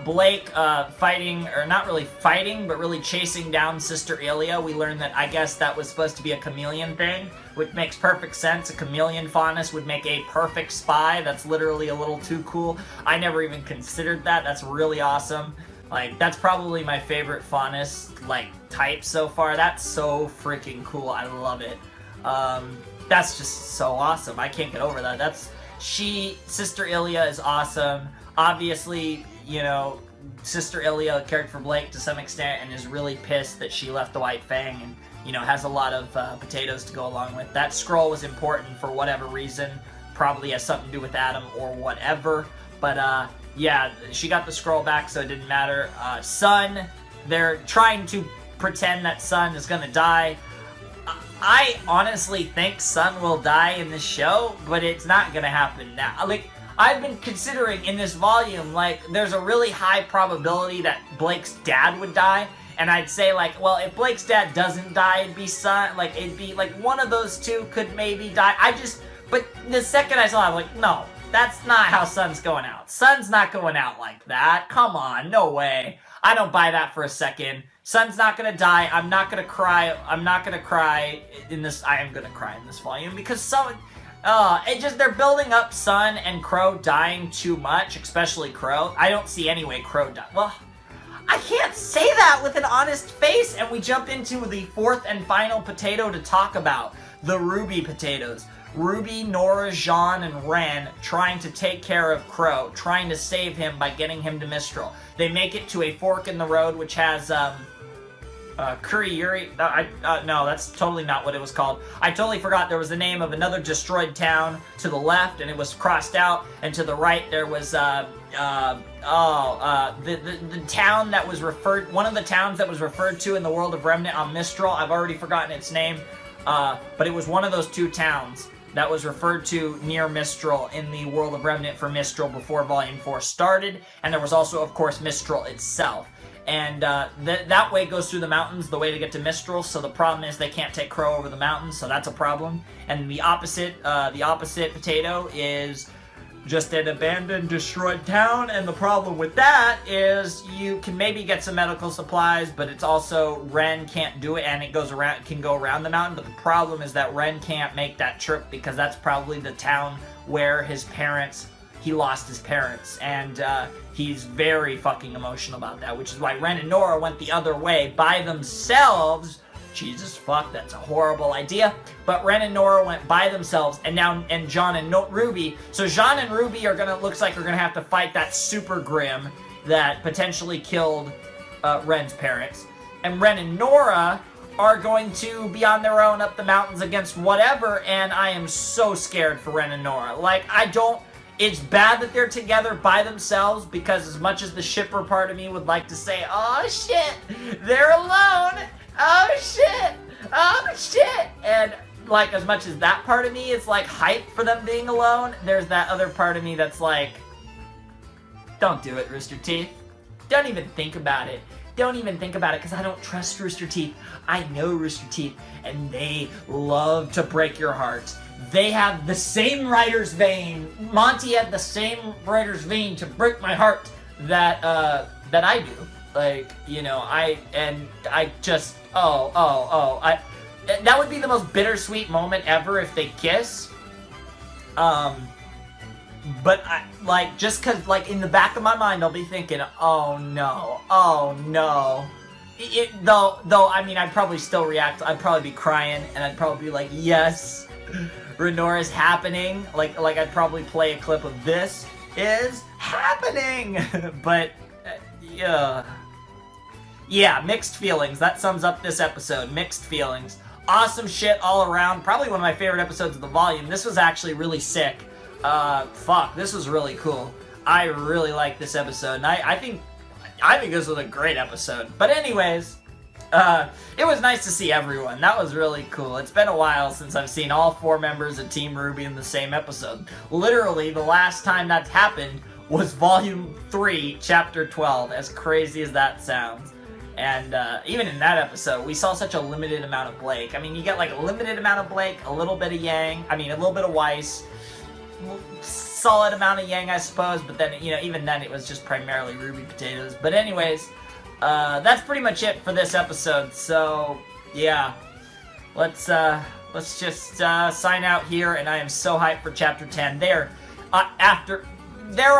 Blake fighting, or not really fighting, but really chasing down Sister Ilya. We learned that, I guess, that was supposed to be a chameleon thing, which makes perfect sense. A chameleon faunus would make a perfect spy. That's literally a little too cool. I never even considered that. That's really awesome. Like, that's probably my favorite faunus, like, type so far. That's so freaking cool. I love it. That's just so awesome. I can't get over that. Sister Ilya is awesome. Obviously, you know, Sister Ilya cared for Blake to some extent and is really pissed that she left the White Fang and, you know, has a lot of potatoes to go along with. That scroll was important for whatever reason. Probably has something to do with Adam or whatever. But, yeah, she got the scroll back, so it didn't matter. Sun, they're trying to pretend that Sun is gonna die. I honestly think Sun will die in this show, but it's not gonna happen now. Like, I've been considering in this volume, like, there's a really high probability that Blake's dad would die. And I'd say, like, well, if Blake's dad doesn't die, it'd be Sun. Like, it'd be, like, one of those two could maybe die. But the second I saw it, I'm like, no, that's not how Sun's going out. Sun's not going out like that. Come on, no way. I don't buy that for a second. Sun's not gonna die. I'm not gonna cry. I'm not gonna cry in this. I am gonna cry in this volume because they're building up Sun and Crow dying too much, especially Crow. I don't see any way Crow die. Well, I can't say that with an honest face, and we jump into the fourth and final potato to talk about, the RWBY potatoes. Ruby, Nora, Jean, and Ren trying to take care of Crow, trying to save him by getting him to Mistral. They make it to a fork in the road, which has, Kuriyuri. No, that's totally not what it was called. I totally forgot there was the name of another destroyed town to the left, and it was crossed out, and to the right there was, the town that was one of the towns that was referred to in the World of Remnant on Mistral. I've already forgotten its name, but it was one of those two towns that was referred to near Mistral in the World of Remnant for Mistral before Volume 4 started, and there was also, of course, Mistral itself. And that way goes through the mountains, the way to get to Mistral, so the problem is they can't take Crow over the mountains, so that's a problem. And the opposite potato is just an abandoned, destroyed town, and the problem with that is you can maybe get some medical supplies, but it's also Ren can't do it, and it can go around the mountain, but the problem is that Ren can't make that trip because that's probably the town where he lost his parents, and he's very fucking emotional about that, which is why Ren and Nora went the other way by themselves. Jesus fuck, that's a horrible idea. But Ren and Nora went by themselves, and Jean and RWBY. So Jean and RWBY looks like are gonna have to fight that Super Grim that potentially killed Ren's parents. And Ren and Nora are going to be on their own up the mountains against whatever, and I am so scared for Ren and Nora. Like, it's bad that they're together by themselves, because as much as the shipper part of me would like to say, oh shit, they're alone, oh shit, and like, as much as that part of me is like hype for them being alone, there's that other part of me that's like, don't do it, Rooster Teeth. Don't even think about it. Don't even think about it, because I don't trust Rooster Teeth. I know Rooster Teeth, and they love to break your heart. They have the same writer's vein. Monty had the same writer's vein to break my heart that I do. Like, you know, that would be the most bittersweet moment ever if they kiss. But just cause, like, in the back of my mind, I'll be thinking, oh no. Though, I mean, I'd probably still react. I'd probably be crying, and I'd probably be like, yes, Renora's happening. Like I'd probably play a clip of this is happening. But, yeah, mixed feelings. That sums up this episode. Mixed feelings. Awesome shit all around. Probably one of my favorite episodes of the volume. This was actually really sick. This was really cool. I really like this episode, and I think this was a great episode. But anyways, it was nice to see everyone. That was really cool. It's been a while since I've seen all 4 members of Team RWBY in the same episode. Literally, the last time that's happened was Volume 3, Chapter 12, as crazy as that sounds. And even in that episode, we saw such a limited amount of Blake. I mean, you get like a limited amount of Blake, a little bit of Yang, a little bit of Weiss, solid amount of Yang, I suppose, but then, you know, even then it was just primarily RWBY potatoes. But anyways, that's pretty much it for this episode. So, yeah, let's just sign out here, and I am so hyped for Chapter 10. They're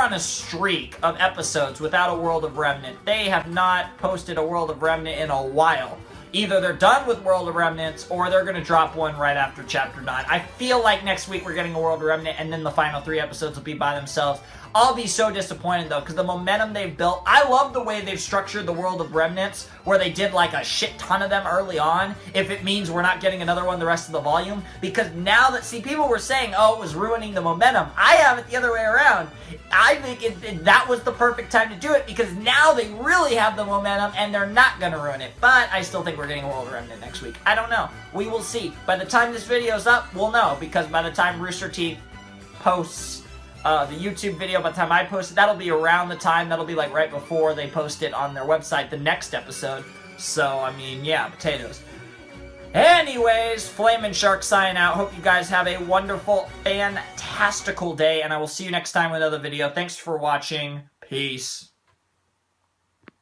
on a streak of episodes without a World of Remnant. They have not posted a World of Remnant in a while. Either they're done with World of Remnants, or they're going to drop one right after Chapter 9. I feel like next week we're getting a World of Remnant, and then the final 3 episodes will be by themselves. I'll be so disappointed though, because the momentum they've built, I love the way they've structured the world of Remnants, where they did like a shit ton of them early on, if it means we're not getting another one the rest of the volume, because now that, see, people were saying, oh, it was ruining the momentum. I have it the other way around. I think that was the perfect time to do it, because now they really have the momentum, and they're not going to ruin it, but I still think we're getting a World Remnant next week. I don't know. We will see. By the time this video's up, we'll know, because by the time Rooster Teeth posts the YouTube video, by the time I post it, that'll be around the time, that'll be like right before they post it on their website, the next episode. So, I mean, yeah, potatoes. Anyways, Flamin' Shark signing out. Hope you guys have a wonderful, fantastical day, and I will see you next time with another video. Thanks for watching. Peace.